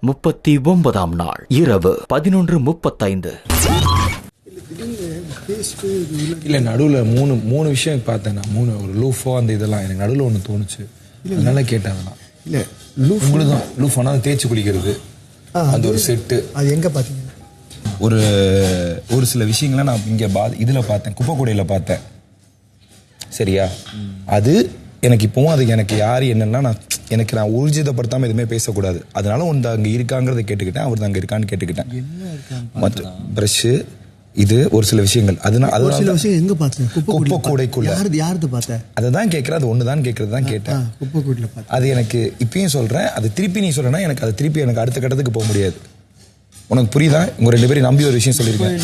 39ஆம் நாள் இரவு 11:35. இல்லை நடுவில் மூணு விஷயம் பார்த்தேன் நான். ஒரு லூஃபோ அந்த இதெல்லாம் எனக்கு நடுவில் ஒன்று தோணுச்சு. அதனால கேட்டேன். அதெல்லாம் இல்லை உங்களுக்கு தான் லூஃபோனா தேய்ச்சி குளிக்கிறது அந்த ஒரு செட்டு. அது எங்கே பார்த்தீங்க? ஒரு சில விஷயங்களை நான் இங்கே இதில் பார்த்தேன், குப்பைக்கூடையில் பார்த்தேன். சரியா? அது எனக்கு இப்போவும் அது எனக்கு யார் என்னன்னா நான் ஊர்ஜிதப்படுத்தாமல் எதுவுமே பேசக்கூடாது. அதனால ஒன்று அங்கே இருக்காங்கிறத கேட்டுக்கிட்டேன், அவர் அங்கே இருக்கான்னு கேட்டுக்கிட்டேன். மற்ற ப்ரஷ்ஷு இது ஒரு சில விஷயங்கள். அதனால சில விஷயம் எங்க பார்த்தேன்? குப்பை கூடைக்குள்ள. யாருது பார்த்தேன்? அதை தான் கேட்குறேன். அது ஒன்று தான் கேட்கறது தான் கேட்டேன். குப்பை கூடையில் பார்த்தேன். அது எனக்கு இப்பயும் சொல்கிறேன். அது திருப்பி நீ சொல்கிறேன்னா எனக்கு அது திருப்பி எனக்கு அடுத்த கட்டத்துக்கு போக முடியாது. உனக்கு புரியுதா? உங்கள் 2 பேரும் நம்பி ஒரு விஷயம் சொல்லியிருக்கேன்.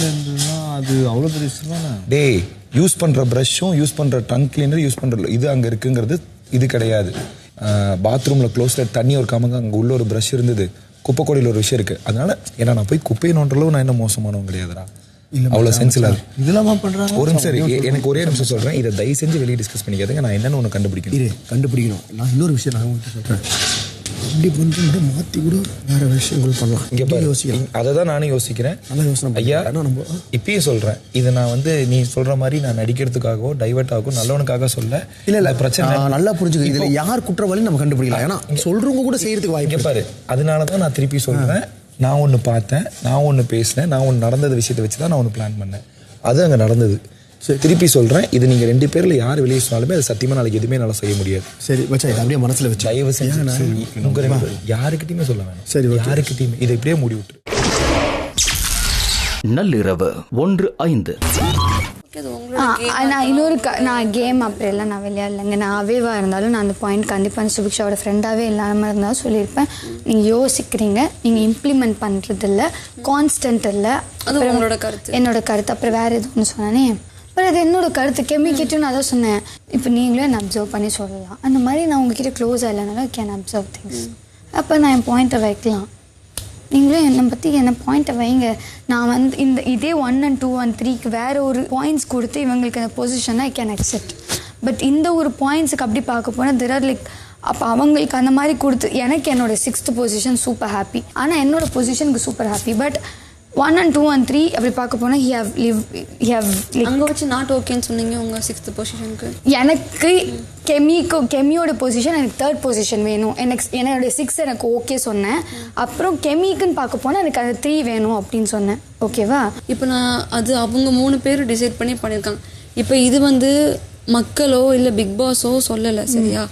அது அவ்வளோ பெரிய விஷயம். டேய், யூஸ் பண்ணுற ப்ரஷ்ஷும் யூஸ் பண்ணுற டங் கிளீனர் யூஸ் பண்ணுற இது அங்கே இருக்குங்கிறது இது கிடையாது. பாத்ரூமில் க்ளோஸில் தண்ணி ஒரு காமங்க அங்கே உள்ள ஒரு ப்ரஷ் இருந்தது. குப்பை கூடையில் ஒரு விஷயம் இருக்குது. அதனால ஏன்னா நான் போய் குப்பையை நோண்டளவு நான் என்ன மோசமானவங்க கிடையாதுடா. அவ்வளோ சென்ஸ் இல்லாது இதெல்லாம் பண்ணுறாங்க. ஒரு நிமிஷம் எனக்கு ஒரே நிமிஷம் சொல்கிறேன். இதை தயவு செஞ்சு வெளியே டிஸ்கஸ் பண்ணிக்காதுங்க. நான் என்னென்னு ஒன்று கண்டுபிடிக்கணும். நான் இன்னொரு விஷயம் நான் உங்களுக்கு சொல்கிறேன். இப்படி பண்ணுறது மாற்றி கூட வேறு விஷயங்கள் பண்ணலாம். இங்கே யோசிக்கிறேன். அதை தான் நானும் யோசிக்கிறேன். நல்லா யோசனை ஐயா. நம்ம இப்பயும் சொல்கிறேன். இதை நான் நீ சொல்கிற மாதிரி நான் நடிக்கிறதுக்காகவோ டைவர்ட் ஆகும் நல்லவனுக்காக சொல்ல இல்லை பிரச்சனை நல்லா புரிஞ்சுக்க. இதில் யார் குற்றவாளி நம்ம கண்டுபிடிக்கலாம். ஏன்னா சொல்கிறவங்க கூட செய்கிறதுக்கு வாய்ப்பு பாரு. அதனால தான் நான் திருப்பி சொல்கிறேன். நான் ஒன்று பார்த்தேன், நான் ஒன்று பேசினேன், நான் ஒன்று நடந்தது விஷயத்தை வச்சு தான் நான் ஒன்று பிளான் பண்ணேன். அது அங்கே நடந்தது. சரி, திருப்பி சொல்கிறேன். இது நீங்கள் 2 பேரில் யார் வெளியே சொன்னாலுமே அது சத்தியமாக நாளைக்கு எதுவுமே என்னால் செய்ய முடியாது. சரி வச்சா இதை அப்படியே மனசில் வச்சு தயவு செஞ்சு யாருக்கிட்டையுமே சொல்ல வேணாம். சரி, யாருக்கிட்டையுமே இதை இப்படியே மூடி விட்டுரு. நள்ளிரவு 1:05. நான் கேம் அப்படி இல்லை, நான் விளையாடலைங்க. நான் அவேவாக இருந்தாலும் நான் அந்த பாயிண்ட் கண்டிப்பாக சுபிக்ஷாவோட ஃப்ரெண்டாகவே இல்லாமல் இருந்தாலும் சொல்லியிருப்பேன். நீங்கள் யோசிக்கிறீங்க, நீங்கள் இம்ப்ளிமெண்ட் பண்ணுறது இல்லை, கான்ஸ்டன்ட் இல்லை. என்னோட கருத்து. அப்புறம் வேறு எது ஒன்று சொன்னானே, அப்புறம் அது என்னோட கருத்து. கெமிக்கிட்டும் நான் தான் சொன்னேன். இப்போ நீங்களே என்ன அப்சர்வ் பண்ணி சொல்லலாம். அந்த மாதிரி நான் உங்ககிட்ட க்ளோஸாக இல்லைனாலும் கேன் அப்சர்வ் திங்ஸ். அப்போ நான் என் பாயிண்ட்டை வைக்கலாம். நீங்களும் என்னை பற்றி என்ன பாயிண்ட்டை வைங்க. நான் இதே 1 and 2 and 3க்கு வேறு ஒரு பாயிண்ட்ஸ் கொடுத்து இவங்களுக்கு அந்த பொசிஷனை ஐ கேன் அக்செப்ட். பட் இந்த ஒரு பாயிண்ட்ஸுக்கு அப்படி பார்க்க போனால் தெர் ஆர் லைக் அப்போ அவங்களுக்கு அந்த மாதிரி கொடுத்து எனக்கு என்னோட 6th பொசிஷன் சூப்பர் ஹாப்பி. ஆனால் என்னோட பொசிஷனுக்கு super happy. But 1 and 2 and 3 அப்படி பார்க்க போனால் அங்கே வச்சு நாட் ஓகேன்னு சொன்னீங்க உங்கள் 6th பொசிஷனுக்கு. எனக்கு கெமியோட பொசிஷன் எனக்கு 3rd பொசிஷன் வேணும். என்னோட 6 எனக்கு ஓகே சொன்னேன். அப்புறம் கெமிக்குன்னு பார்க்க போனால் எனக்கு அது 3 வேணும் அப்படின்னு சொன்னேன். ஓகேவா? இப்போ நான் அது அவங்க 3 பேர் டிசைட் பண்ணியிருக்காங்க. இப்போ இது மக்களோ இல்லை பிக் பாஸோ சொல்லலை. சரியா?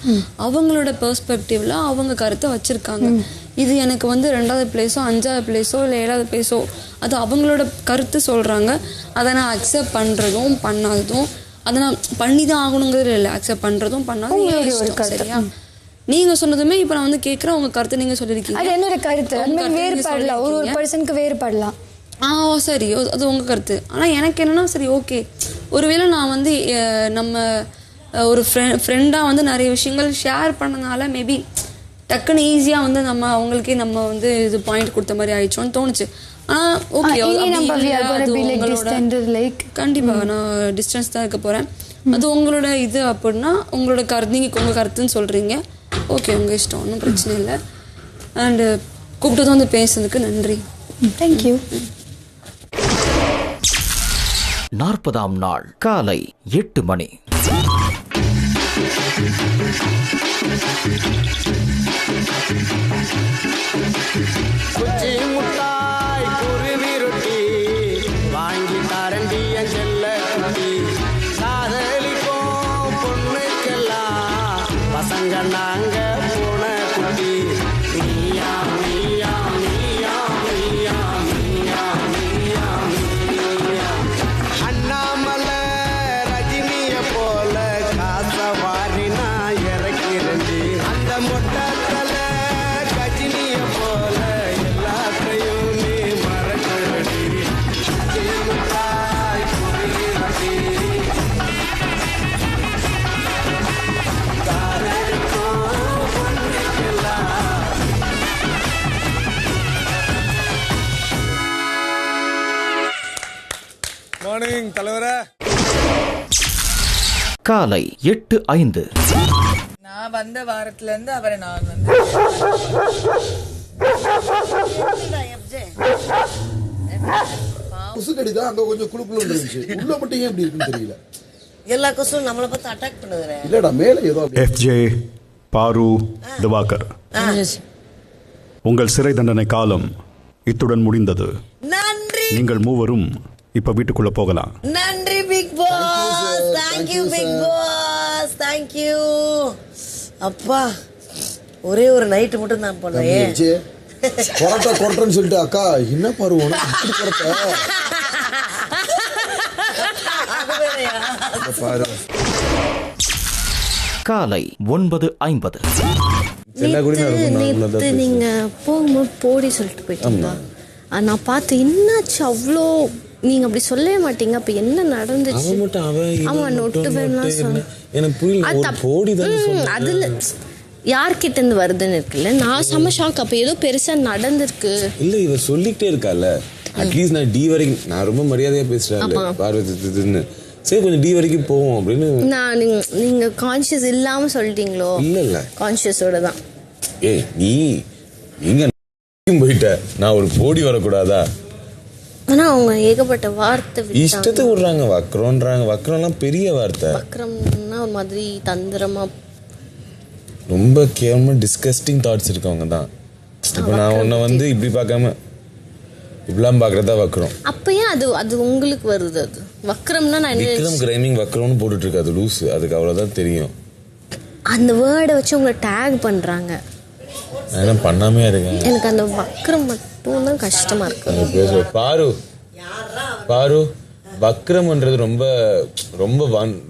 அவங்களோட பெர்ஸ்பெக்டிவ்ல அவங்க கருத்தை வச்சுருக்காங்க. இது எனக்கு 2வது பிளேஸோ 5வது பிளேஸோ இல்லை 7வது பிளேஸோ அது அவங்களோட கருத்து சொல்கிறாங்க. அதை நான் அக்செப்ட் பண்ணுறதும் பண்ணாததும் அதை நான் பண்ணி தான் ஆகணுங்கிறது இல்லை. அக்செப்ட் பண்ணுறதும் பண்ணாதும். சரியா? நீங்கள் சொன்னதுமே இப்போ நான் கேட்குறேன். உங்கள் கருத்தை நீங்கள் சொல்லியிருக்கீங்க. அது என்னோட கருத்து. வேறுபடலாம், ஒரு பர்சனுக்கு வேறுபடலாம். சரி, அது உங்கள் கருத்து. ஆனால் எனக்கு என்னென்னா சரி ஓகே, ஒருவேளை நான் நம்ம ஒரு ஃப்ரெண்டாக நிறைய விஷயங்கள் ஷேர் பண்ணனால மேபி டக்குன்னு ஈஸியாக நம்ம அவங்களுக்கே நம்ம இது பாயிண்ட் கொடுத்த மாதிரி ஆயிடுச்சோன்னு தோணுச்சு. ஆனால் ஓகே, கண்டிப்பாக நான் டிஸ்டன்ஸ் தான் இருக்க போகிறேன். அது உங்களோட இது அப்படின்னா உங்களோட கருத்து, நீங்கள் உங்கள் கருத்துன்னு சொல்கிறீங்க. ஓகே, உங்கள் இஷ்டம், ஒன்றும் பிரச்சனை இல்லை. அண்டு கூப்பிட்டு பேசுறதுக்கு நன்றி. தேங்க்யூ. 40ஆம் நாள் காலை 8 மணி. வாங்கி தாரண்டி செல்ல குட்டி, காதலிக்கும் பொண்ணுக்கெல்லாம் பசங்க நாங்க போன குட்டி. நீயா நீயா நீயா நீயா நீயா நீயா நீயா. அண்ணாமலை ரஜினிய போல காச வாரி நான் இறக்கிறேன்டி. அந்த மொட்டத்தல கஜினிய போல எல்லாத்தையும் நீ மறக்கிறடி. மார்னிங் தலைவரே. காலை 8:05. நான் வந்த வாரத்துல இருந்து அவரை நான் கொசுக்கடி தான் அங்க கொஞ்சம் குழுக்குள்ள இருந்துச்சு, உள்ள மட்டும் ஏன் இப்படி இருக்குன்னு தெரியல. எல்லா கொசும் நம்மளை பார்த்து அட்டாக் பண்ணுதுற. இல்லடா மேல ஏதோ FJ பாரு திவாகர், உங்கள் சிறை தண்டனை காலம் இத்துடன் முடிந்தது. நன்றி. நீங்கள் மூவரும் இப்ப வீட்டுக்குள்ள போகலாம். நன்றி big boss. Thank you big boss. Thank you. அப்பா ஒரே ஒரு நைட்டு மட்டும் தான் போனேன். கொரட்டை கொரட்டன்னு சொல்லிட்டு அக்கா என்ன பாருவோம் காலை 9:50. நேற்று நீங்க போகும்போது போடி சொல்லிட்டு போயிட்டீங்களா? நான் பார்த்து என்னாச்சு அவ்வளோ, நீங்க அப்படி சொல்லவே மாட்டீங்க. அப்ப என்ன நடந்துச்சு? ஆமா நொட்டு வேணாம் சொன்ன. அதுல யார்கிட்ட இருந்து வருதுன்னு இருக்குல்ல, நான் செம்ம ஷாக். அப்ப ஏதோ பெருசா நடந்திருக்கு. இல்ல இவ சொல்லிக்கிட்டே இருக்கால, அட்லீஸ்ட் நான் டி வரைக்கும் நான் ரொம்ப மரியாதையா பேசுறேன் பார்வதி, சரி கொஞ்சம் டி வரைக்கும் போவோம் அப்படின்னு. நான் நீங்க கான்சியஸ் இல்லாம சொல்லிட்டீங்களோ? இல்ல கான்சியஸோட தான். ஏய் நீ எங்க போயிட்ட, நான் ஒரு போடி வரக்கூடாதா? ஆனா அவங்க ஏகப்பட்ட வார்த்தை இஷ்டத்தை விடுறாங்க. வக்ரம்ன்றாங்க. வக்ரம்லாம் பெரிய வார்த்தை. வக்ரம்னா ஒரு மாதிரி தந்திரமா ரொம்ப கேவலமா டிஸ்கஸ்டிங் தாட்ஸ் இருக்கவங்க தான். இப்போ நான் உன்னை வந்து இப்படி பார்க்காம இப்படிலாம் பார்க்கறதா வக்ரம். அப்ப ஏன் அது அது உங்களுக்கு வருது? அது வக்ரம்னா நான் விக்ரம் கிரைமிங் வக்ரம்னு போட்டுட்டு இருக்கு. அது லூஸ். அதுக்கு அவ்வளவுதான் தெரியும். அந்த வேர்டை வச்சு உங்களை டேக் பண்றாங்க. நான் என்ன பண்ணாமே இருக்கேன். எனக்கு அந்த வக்ரம் மட்டும் தான் கஷ்டமா இருக்கு. பாரு பாரு வக்ரம்ன்றது ரொம்ப ரொம்ப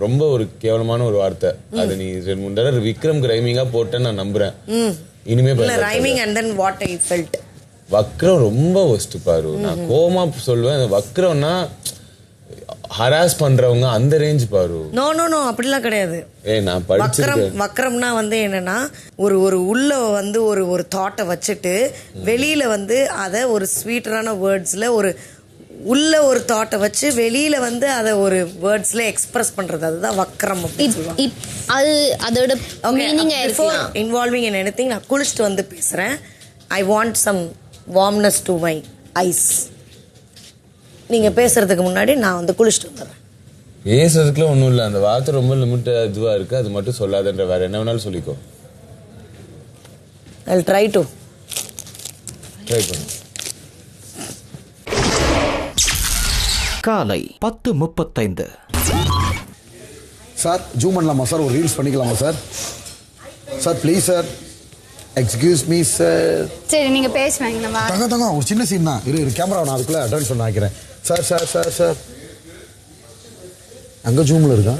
ரொம்ப ஒரு கேவலமான ஒரு வார்த்தை. அது நீ 2-3 தடவை விக்ரம் கிரைமிங்கா போட்டேன்னு நான் நம்புறேன். இனிமே rhyming and then what I felt. வக்ரம் ரொம்ப ஒஸ்ட் பாரு. நான் கோமா சொல்லுவேன். வக்ரம்னா ஹராஸ் பண்றவங்க அந்த ரேஞ்ச் பாரு. நோ நோ நோ அப்படிலாம் கிடையாது. நான் படிச்சிருக்கேன். வக்ரம்னா வந்து என்னன்னா ஒரு ஒரு உள்ள வந்து ஒரு ஒரு தாட்டை வச்சுட்டு வெளியில வந்து அதை ஒரு ஸ்வீட்டரான வேர்ட்ஸ்ல ஒரு உள்ள ஒரு தாட்டை வச்சு வெளியில வந்து அதை ஒரு வேர்ட்ஸ்ல எக்ஸ்பிரஸ் பண்றது, அதுதான் வக்ரம். அது அதோட மீனிங் இருக்கலாம். Involving in anything. நான் குளிச்சுட்டு வந்து பேசுறேன். I want some warmness to my eyes. நீங்க பேசுறதுக்கு முன்னாடி நான் வந்து குளிச்சுட்டு வந்துடுறேன். பேசுறதுக்குலாம் ஒன்றும் இல்லை. அந்த வார்த்தை ரொம்ப லிமிட் இதுவாக இருக்கு. அது மட்டும் சொல்லாதன்ற வேற என்ன வேணாலும் சொல்லிக்கோ. I will try to try பண்ணு. காலை 10:35. சார் ஜூம் பண்ணலாமா சார்? ஒரு ரீல்ஸ் பண்ணிக்கலாமா sir? Sir please sir, excuse me sir. சரி நீங்க பேசுவாங்க. தங்க ஒரு சின்ன சீன் தான். இரு கேமரா நான் அதுக்குள்ள அட்வான்ஸ் பண்ண ஆக்கிறேன். சார் சார் சார் சார் அங்க ஜூம்ல இருக்கா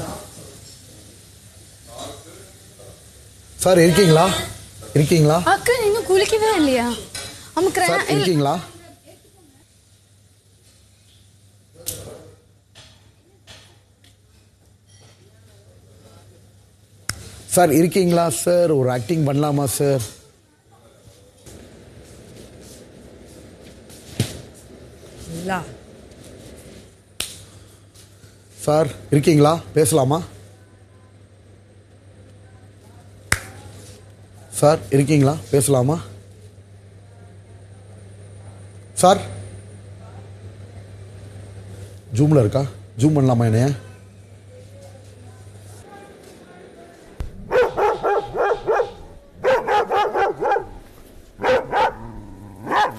சார்? இருக்கீங்களா? இருக்கீங்களா? அக்கா இன்னும் குளிக்கவே இல்லையா? சார் இருக்கீங்களா? சார் இருக்கீங்களா சார்? ஒரு ஆக்டிங் பண்ணலாமா சார்? சார் இருக்கீங்களா? பேசலாமா சார்? இருக்கீங்களா? பேசலாமா சார்? ஜூம்ல இருக்கா? ஜூம் பண்ணலாமா என்னைய?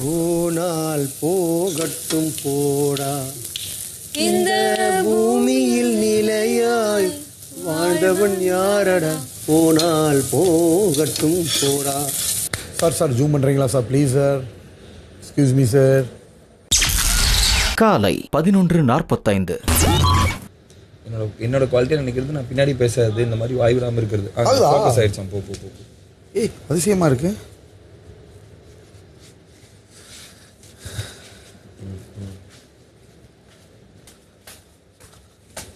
போனால் போகட்டும் போடா, இந்த பூமியில் நிலையாய் வாழ்ந்தவன் யாரடா, போனால் போகட்டும் போடா. சார் சார் ஜூம் பண்றீங்களா sir? Please sir, excuse me sir. காலை 11:45. என்னோட குவாலிட்டியா நினைக்கிறது நான் பின்னாடி பேசாது, இந்த மாதிரி வாய் விடாம இருக்கிறது. ஃபோக்கஸ் ஆயிடுச்சாம். போ போ போ. ஏய் அதிசயமா இருக்கு.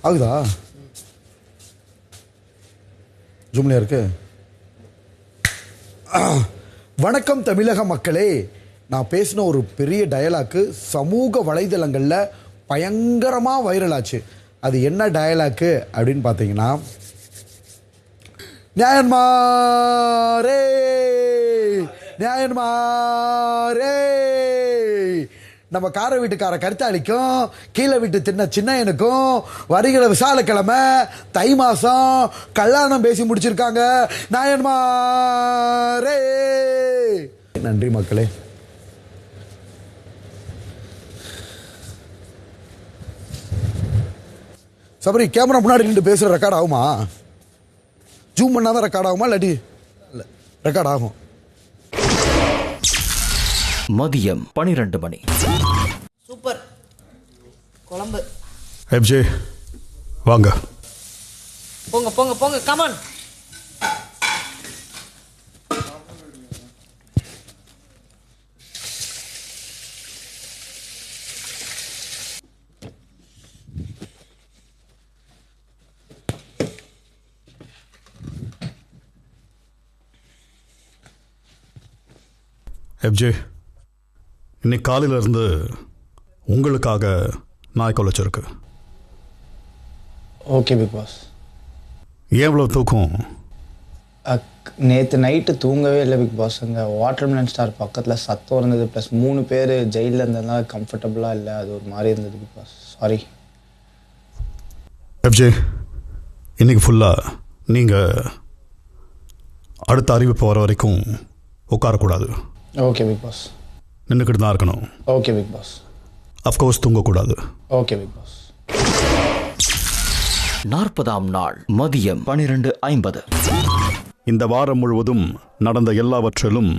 ஆகுதா? ஜூம்ல இருக்கு. வணக்கம் தமிழக மக்களே. நான் பேசின ஒரு பெரிய டயலாக்கு சமூக வலைதளங்கள்ல பயங்கரமா வைரல் ஆச்சு. அது என்ன டயலாக்கு அப்படின்னு பார்த்தீங்கன்னா, நியாயன்மாரே நியாயன்மாரே. நம்ம கார வீட்டுக்கார கருத்தாளிக்கும் கீழே வீட்டு தின்ன சின்னையனுக்கும் வருகிற விசாலக்கிழமை தை மாசம் கல்யாணம் பேசி முடிச்சிருக்காங்க. நாயன்மாரே. நன்றி மக்களே. சபரி, கேமரா முன்னாடி நின்று பேசுற ரெக்கார்ட் ஆகுமா? ஜூம் பண்ணாதான் ரெக்கார்ட் ஆகுமா இல்லாட்டி ரெக்கார்ட் ஆகும்? மதியம் 12 மணி. சூப்பர் குழம்பு. எஃப்ஜே வாங்க. போங்க போங்க போங்க, கமான். எஃப்ஜே, இன்னைக்கு காலையிலேருந்து உங்களுக்காக நாய் கொலைச்சிருக்கு. Okay Bigg pass. ஏன் இவ்வளோ தூக்கம்? நேற்று நைட்டு தூங்கவே இல்லை பிக் பாஸ். அங்கே வாட்டர்மெலன் ஸ்டார் பக்கத்தில் சத்தம் இருந்தது, ப்ளஸ் 3 பேர் ஜெயிலில் இருந்ததுனால கம்ஃபர்டபுளாக இல்லை. அது ஒரு மாதிரி இருந்தது பிக் பாஸ். Sorry FJ. இன்னைக்கு ஃபுல்லாக நீங்கள் அடுத்த அறிவிப்பு வர வரைக்கும் உட்காரக்கூடாது. Okay Bigg Boss. நின்றுக்கிட்டு தான் இருக்கணும். Okay Bigg Boss. அஃப்கோர்ஸ் தூங்கக்கூடாது. Okay Bigg Boss. 40ஆம் நாள் மதியம் 12:50. இந்த வாரம் முழுவதும் நடந்த எல்லாவற்றிலும்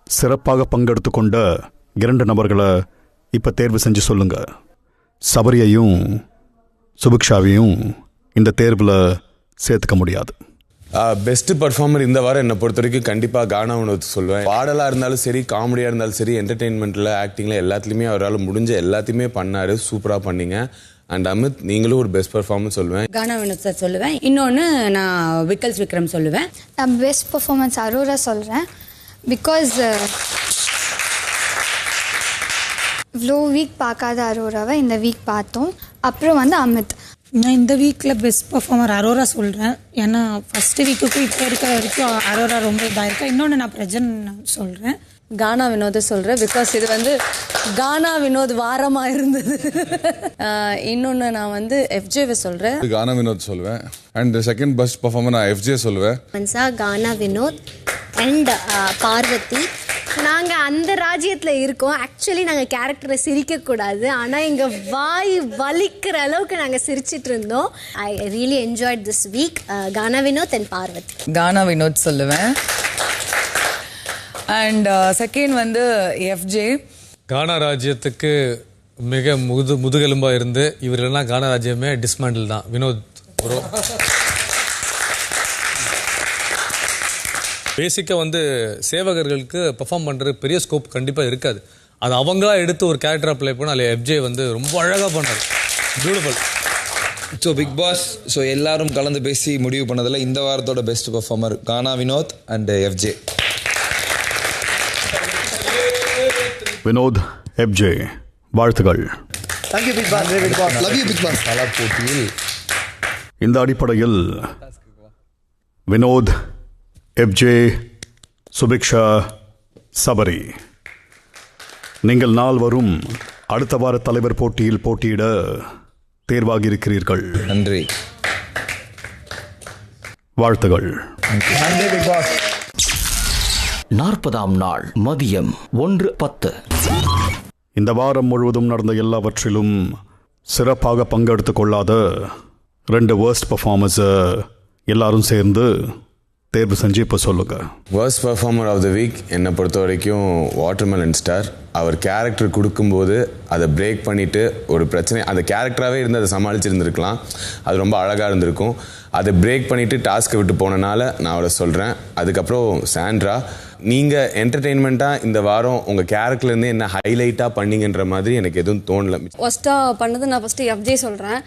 சிறப்பாக பங்கெடுத்து கொண்ட 2 நபர்களை இப்போ தேர்வு செஞ்சு சொல்லுங்க. சபரியையும் சுபிக்ஷாவையும் இந்த தேர்வில் சேர்த்துக்க முடியாது. பெஸ்ட் பர்ஃபார்மர் இந்த வாரம் என்னை பொறுத்த வரைக்கும் கண்டிப்பாக கானா வினோத் சொல்லுவேன். பாடலாக இருந்தாலும் சரி, காமெடியாக இருந்தாலும் சரி, என்டர்டெயின்மெண்ட்டில், ஆக்டிங்கில் எல்லாத்துலேயுமே அவரால் முடிஞ்ச எல்லாத்தையுமே பண்ணார். சூப்பராக பண்ணீங்க. அண்ட் அமித், நீங்களும் ஒரு பெஸ்ட் பர்ஃபார்மன்ஸ் சொல்லுவேன். கானா வினோத் சார் சொல்லுவேன். இன்னொன்று நான் விக்ரம் சொல்லுவேன். நான் பெஸ்ட் பர்ஃபார்மன்ஸ் அரோரா சொல்கிறேன். பிகாஸ் இவ்வளோ வீக் பார்க்காத அரோராவை இந்த வீக் பார்த்தோம். அப்புறம் அமித். நான் இந்த வீக்கில் பெஸ்ட் பர்ஃபார்மர் அரோரா சொல்கிறேன். ஏன்னா ஃபஸ்ட்டு வீக்குக்கும் இப்போ இருக்க வரைக்கும் அரோரா ரொம்ப இதாக இருக்கா. இன்னொன்று நான் பிரஜன்ட் சொல்கிறேன். கானா வினோத சொல்கிறேன். பிகாஸ் இது கானா வினோத் வாரமாக இருந்தது. இன்னொன்று நான் எஃப்ஜேவை சொல்கிறேன். கானா வினோத் சொல்லுவேன். அண்ட் செகண்ட் பெஸ்ட் பர்ஃபார்மர் நான் எஃப்ஜே சொல்லுவேன். கானா வினோத் அண்ட் பார்வதி. நாங்கள் அந்த ராஜ்யத்தில் இருக்கோம். ஆக்சுவலி நாங்கள் கேரக்டரை சிரிக்கக்கூடாது, ஆனால் எங்கள் வாய் வலிக்கிற அளவுக்கு நாங்கள் சிரிச்சிட்டு இருந்தோம். I really enjoyed this week. Gana Vinoth and Parvathi. Gana Vinoth சொல்லுவேன். And second FJ. கானா ராஜ்யத்துக்கு மிக முதுகெலும்பாக இருந்து இவரெல்லாம் கானா ராஜ்யமே டிஸ்மேண்டில் தான். வினோத் ப்ரோ பேசிக்காக சேவகர்களுக்கு பெர்ஃபார்ம் பண்ணுறது பெரிய ஸ்கோப் கண்டிப்பாக இருக்காது. அது அவங்களா எடுத்து ஒரு கேரக்டராக ப்ளே பண்ண அதில் எஃப்ஜே ரொம்ப அழகாக பண்ணார். பியூட்டிஃபுல். ஸோ பிக் பாஸ் எல்லாரும் கலந்து பேசி முடிவு பண்ணதில் இந்த வாரத்தோட best performer Gana Vinoth and FJ. Vinoth, FJ, வாழ்த்துக்கள். Thank you big Boss. Bigg Boss love you Bigg Boss. கலா போட்டியில் இந்த அடிப்படையில் வினோத், எஃப்ஜே, சுபிக்ஷா, சபரி, நீங்கள் நால்வரும் அடுத்த வார தலைவர் போட்டியில் போட்டியிட தேர்வாகி இருக்கிறீர்கள். நன்றி. வாழ்த்துகள். நன்றி பிக் பாஸ். 40ஆம் நாள் மதியம் 1:10. இந்த வாரம் முழுவதும் நடந்த எல்லாவற்றிலும் சிறப்பாக பங்கெடுத்து கொள்ளாத 2 வேர்ஸ்ட் பர்ஃபார்மர்ஸை எல்லாரும் சேர்ந்து தேர்வு செஞ்சு இப்போ சொல்லுங்க. Worst performer of the week என்னை பொறுத்த வரைக்கும் வாட்டர்மெலன் ஸ்டார். அவர் கேரக்டர் கொடுக்கும்போது அதை பிரேக் பண்ணிவிட்டு ஒரு பிரச்சனை, அந்த கேரக்டராகவே இருந்து அதை சமாளிச்சிருந்துருக்கலாம். அது ரொம்ப அழகாக இருந்திருக்கும். அதை பிரேக் பண்ணிவிட்டு டாஸ்க்கை விட்டு போனனால நான் அவரை சொல்கிறேன். அதுக்கப்புறம் சாண்ட்ரா, நீங்கள் என்டர்டெயின்மெண்ட்டாக இந்த வாரம் உங்கள் கேரக்டர்லேருந்து என்ன ஹைலைட்டாக பண்ணீங்கன்ற மாதிரி எனக்கு எதுவும் தோணலை. ஃபஸ்ட்டாக பண்ணது நான் ஃபஸ்ட்டு எஃப்ஜே சொல்கிறேன்.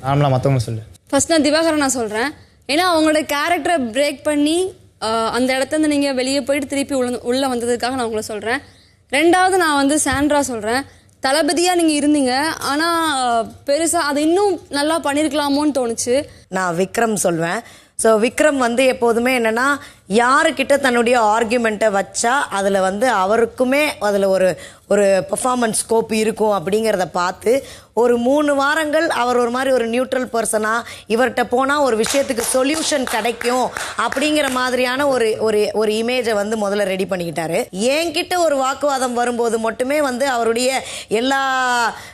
நார்மலாக மற்றவங்க சொல்லு. ஃபர்ஸ்ட் நான் திவாகரன் நான் சொல்கிறேன். ஏன்னா அவங்களோட கேரக்டரை பிரேக் பண்ணி அந்த இடத்துல நீங்கள் வெளியே போயிட்டு திருப்பி உள்ளே வந்ததுக்காக நான் உங்களை சொல்கிறேன். ரெண்டாவது நான் சாண்ட்ரா சொல்கிறேன். தளபதியாக நீங்கள் இருந்தீங்க, ஆனால் பெருசாக அதை இன்னும் நல்லா பண்ணியிருக்கலாமோன்னு தோணுச்சு. நான் விக்ரம் சொல்வேன். ஸோ விக்ரம் வந்து எப்போதுமே என்னன்னா யாருக்கிட்ட தன்னுடைய ஆர்குமெண்ட்டை வச்சா அதில் வந்து அவருக்குமே அதில் ஒரு பெர்ஃபார்மன்ஸ் ஸ்கோப் இருக்கும் அப்படிங்கிறத பார்த்து ஒரு 3 வாரங்கள் அவர் ஒரு மாதிரி ஒரு நியூட்ரல் பர்சனாக இவர்கிட்ட போனால் ஒரு விஷயத்துக்கு சொல்யூஷன் கிடைக்கும் அப்படிங்கிற மாதிரியான ஒரு இமேஜை வந்து முதல்ல ரெடி பண்ணிக்கிட்டாரு. என்கிட்ட ஒரு வாக்குவாதம் வரும்போது மட்டுமே வந்து அவருடைய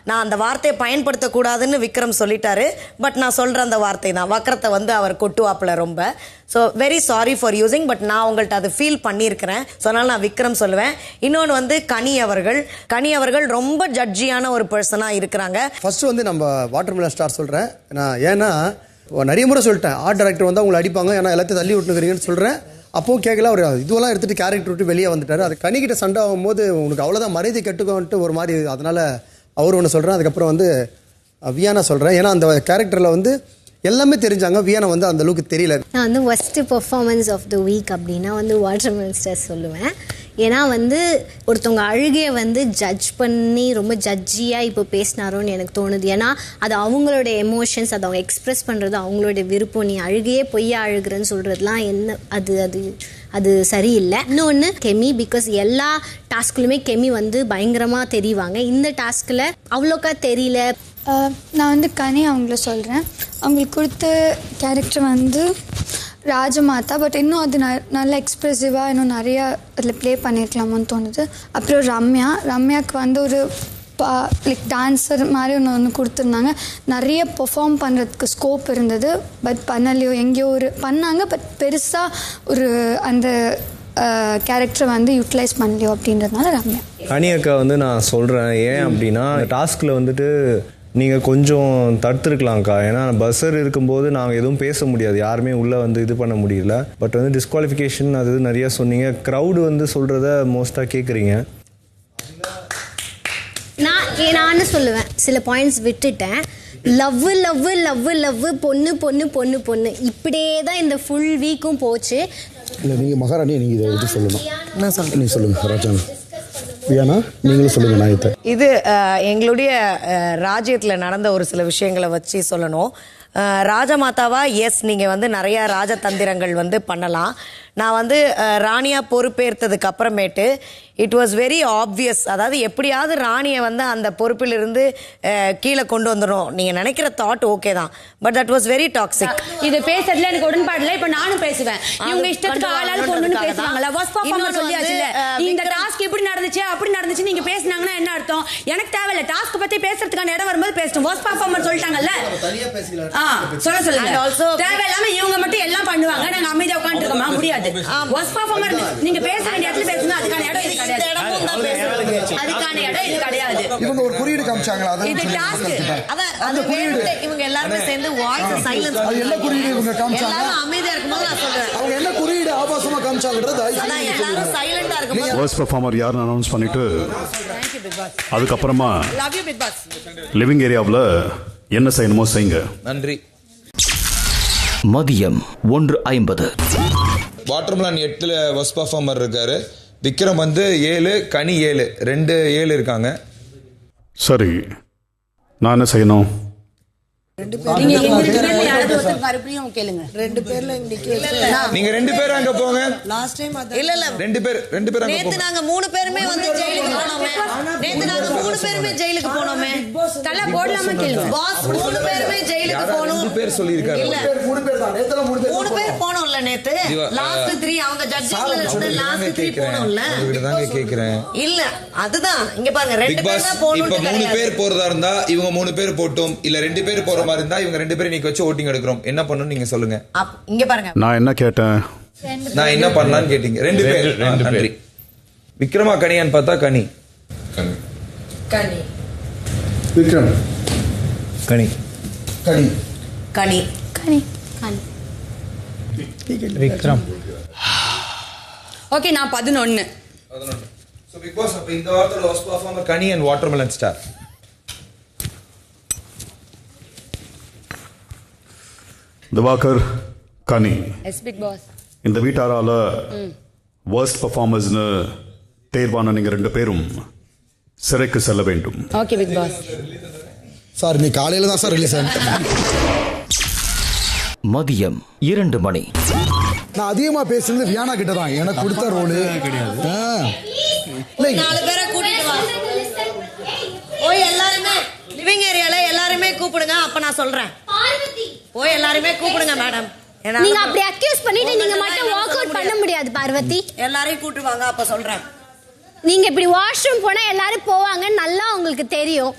நான் அந்த வார்த்தையை பயன்படுத்தக்கூடாதுன்னு விக்ரம் சொல்லிட்டாரு. பட் நான் சொல்கிற அந்த வார்த்தை தான் வக்கரத்தை வந்து அவர் கொட்டுவாப்பில் ரொம்ப. So very sorry for using, but நான் உங்கள்கிட்ட அதை ஃபீல் பண்ணியிருக்கிறேன். ஸோ அதனால் நான் விக்ரம் சொல்லுவேன். இன்னொன்று வந்து கனி அவர்கள் ரொம்ப ஜட்ஜியான ஒரு பர்சனாக இருக்கிறாங்க. ஃபர்ஸ்ட் வந்து நம்ம வாட்டர்மெலன் ஸ்டார் சொல்கிறேன் நான். ஏன்னா நிறைய முறை சொல்லிட்டேன் ஆர்ட் டைரக்டர் வந்து அவங்களை அடிப்பாங்க, ஏன்னா எல்லாத்தையும் தள்ளி விட்டுக்கிறீங்கன்னு சொல்கிறேன். அப்போவும் கேட்கல, அவர் இதுவெல்லாம் எடுத்துகிட்டு கேரக்டர் விட்டு வெளியே வந்துட்டார். அது கனிக்கிட்ட சண்டை ஆகும்போது உனக்கு அவ்வளோதான் மரியாதை கெட்டுக்கோன்ட்டு ஒரு மாதிரி, அதனால் அவர் ஒன்று சொல்கிறேன். அதுக்கப்புறம் வந்து வியானா சொல்கிறேன். ஏன்னா அந்த கேரக்டரில் வந்து எல்லாமே தெரிஞ்சாங்க, வியானா வந்து அந்த அளவுக்கு தெரியல. நான் வந்து first performance of the week அப்படின்னா வந்து வாட்டர்மெலன் ஸ்டார் சொல்லுவேன். ஏன்னா வந்து ஒருத்தவங்க அழுகையை வந்து ஜட்ஜ் பண்ணி ரொம்ப ஜட்ஜியாக இப்போ பேசினாரோன்னு எனக்கு தோணுது. ஏன்னா அது அவங்களோட எமோஷன்ஸ், அதை அவங்க எக்ஸ்ப்ரெஸ் பண்ணுறது அவங்களோட விருப்பம். நீ அழுகையே பொய்யா அழுகிறேன்னு சொல்கிறதுலாம் என்ன அது சரியில்லை. இன்னொன்று கெமி, பிகாஸ் எல்லா டாஸ்க்லையுமே கெமி வந்து பயங்கரமாக தெரிவாங்க. இந்த டாஸ்கில் அவ்வளோக்கா தெரியல. நான் வந்து கனி அவங்கள சொல்கிறேன். அவங்களுக்கு கொடுத்த கேரக்டர் வந்து ராஜமாதா, பட் இன்னும் அது நல்ல எக்ஸ்ப்ரெசிவாக இன்னும் நிறையா அதில் ப்ளே பண்ணியிருக்கலாமோன்னு தோணுது. அப்புறம் ரம்யாவுக்கு வந்து ஒரு லைக் டான்ஸர் மாதிரி ஒன்று கொடுத்துருந்தாங்க. நிறைய பெர்ஃபார்ம் பண்ணுறதுக்கு ஸ்கோப் இருந்தது, பட் பண்ணலையோ எங்கேயோ பண்ணாங்க, பட் பெருசாக அந்த கேரக்டரை வந்து யூட்டிலைஸ் பண்ணலையோ அப்படின்றதுனால ரம்யா. கனி அக்கா வந்து நான் சொல்கிறேன். ஏன் அப்படின்னா டாஸ்கில் வந்துட்டு நீங்கள் கொஞ்சம் தடுத்துருக்கலாம்க்கா. ஏன்னா பஸ்ஸர் இருக்கும்போது நாங்கள் எதுவும் பேச முடியாது, யாருமே உள்ளே வந்து இது பண்ண முடியல. பட் வந்து டிஸ்குவாலிஃபிகேஷன் அது நிறையா சொன்னீங்க. க்ரௌடு வந்து சொல்கிறத மோஸ்ட்டாக கேட்குறீங்க. நான் சொல்லுவேன் சில பாயிண்ட்ஸ் விட்டுட்டேன். லவ் பொண்ணு இப்படியே தான் இந்த ஃபுல் வீக்கும் போச்சு. இல்லை நீங்கள் மகாராணி நீங்கள் இதை எடுத்து சொல்லணும். நான் சொல்கிறேன், நீங்கள் சொல்லுங்கள் ராஜா. வியானா நீங்களும் சொல்லுங்கள். நான் இது எங்களுடைய ராஜ்யத்தில் நடந்த ஒரு சில விஷயங்களை வச்சு சொல்லணும். ராஜமாதாவா எஸ், நீங்கள் வந்து நிறையா ராஜதந்திரங்கள் வந்து பண்ணலாம். நான் வந்து ராணியாக பொறுப்பேற்றதுக்கு அப்புறமேட்டு இட் வாஸ் வெரி ஆப்வியஸ். அதாவது எப்படியாவது ராணியை வந்து அந்த பொறுப்பிலிருந்து கீழே கொண்டு வந்துடும் நீங்கள் நினைக்கிற தாட் ஓகே தான், but that was very toxic. இது பேசுறதுல எனக்கு உடன்பாடு இல்லை. இப்போ நானும் பேசுவேன். இவங்க இஷ்டத்துக்கு ஆளாலும் பொண்ணுன்னு பேசுவாங்களா? சொல்லியாச்சுல இந்த டாஸ்க் இப்படி நடந்துச்சு அப்படி நடந்துச்சு நீங்க பேசினாங்கன்னா என்ன அர்த்தம்? எனக்கு தேவையில்லை. டாஸ்க் பத்தி பேசுறதுக்கான இடம் வரும்போது பேசணும். வாஸ் பர்ஃபார்மர் சொல்லிட்டாங்கல்ல, சொல்லுங்க. தேவையில்லாம இவங்க மட்டும் எல்லாம் பண்ணுவாங்க, நாங்க அமைதியா உட்கார்ந்து இருக்கோமா? முடியாது. வாஸ் பர்ஃபார்மர் நீங்க பேச வேண்டிய இடத்துல பேசணும். அதுக்கான இடம் இது கிடையாது. அதுக்கான இடம் இது கிடையாது. இவங்க ஒரு குறியீடு காமிச்சாங்களா? இது டாஸ்க். அது குறியீடு இவங்க எல்லாரும் சேர்ந்து வாய்ஸ் சைலன்ஸ். அது என்ன குறியீடு இவங்க காமிச்சாங்க? எல்லாரும் அமைதியா இருக்கும்போது நான் சொல்றேன். அவங்க என்ன குறியீடு ஆபாசமா காமிச்சாங்கன்றது எல்லாரும் சைலண்டா இருக்கும்போது ஃபர்ஸ்ட் பெர்ஃபார்மர் யாருன்னு அனௌன்ஸ் பண்ணிட்டு அதுக்கப்புறமா லிவிங் ஏரியாவில் என்ன செய்யணுமோ செய்யுங்க. நன்றி. மதியம் 1:50. வாட்டர்மெலன் 8 ஃபர்ஸ்ட் பெர்ஃபார்மர் இருக்காரு. விக்ரம் வந்து 7, கனி 7, 2 7 இருக்காங்க. சரி, நான் என்ன செய்யணும்? நீங்க 2 பேர்ல யாராவது ஒருத்தர் மறுபடியும் கேளுங்க. 2 பேர்ல நீங்க 2 பேரும் அங்க போங்க. லாஸ்ட் டைம் இல்ல 2 பேர் அங்க போங்க. நேத்து நாங்க 3 பேருமே வந்து ஜெயிலுக்கு போனோமே. நேத்து நாங்க 3 பேருமே ஜெயிலுக்கு போனோமே. தல போடலாமா கேளுங்க. பாஸ் 3 பேருமே ஜெயிலுக்கு போனோம். 3 பேர் சொல்லி இருக்காரு. இல்ல 3 பேர் தான். நேத்துல 3 பேர் போனோம்ல நேத்து. லாஸ்ட் 3 அவங்க ஜட்ஜிங்ல இருந்து லாஸ்ட் 3 போனோம்ல. உங்ககிட்ட தாங்க கேக்குறேன். இல்ல அதுதான் இங்க பாருங்க 2 பேர் தான் போணும். இப்ப 3 பேர் போறதா இருந்தா இவங்க 3 பேர் போட்டும், இல்ல 2 பேர் போற மாதிரி இருந்தா இவங்க 2 பேரை நீங்க வச்சு ஓட்டிங் எடுக்கிறோம். என்ன பண்ணணும் நீங்க சொல்லுங்க. இங்க பாருங்க. நான் என்ன கேட்டேன்? நான் என்ன பண்ணலாம்னு கேட்டீங்க. 2 பேர். நன்றி. விக்ரமா கனியான்னு பார்த்தா கனி. கனி. விக்ரம். கனி. கனி. கனி. கனி. விக்ரம். ஓகே, நான் 11. சோ பிக் பாஸ் அப்ப இந்த வாரத்தோட first performer Kani and watermelon star. Diwakar, Kani. Yes big boss. இந்த வீட்டாரால வர்ஸ்ட் பெர்ஃபார்மர்ஸ்னு தேர்வான நீங்க 2 பேரும் சிறைக்கு செல்ல வேண்டும். Okay Bigg pass. சார் நீ காலையில தான் சார் ரிலீஸ் ஆனது. மதியம் 2 மணி. நான் அதிகமா பேசுறது வியானா கிட்ட தான். எனக்கு கொடுத்த ரோல் கிடையாது. 4 பேரை கூட்டிட்டு வா. ஓய் எல்லாருமே லிவிங் ஏரியால எல்லாருமே கூப்பிடுங்க. அப்ப நான் சொல்றேன். ஓய் எல்லாருமே கூப்பிடுங்க மேடம். நீங்க அப்படி அக்யூஸ் பண்ணிட்டு நீங்க மட்டும் வாக் அவுட் பண்ண முடியாது பார்வதி. எல்லாரையும் கூட்டி வாங்க. அப்ப சொல்றேன். நீங்க இப்படி வாஷ்ரூம் போனா எல்லாரும் போவாங்க, நல்லா உங்களுக்கு தெரியும்.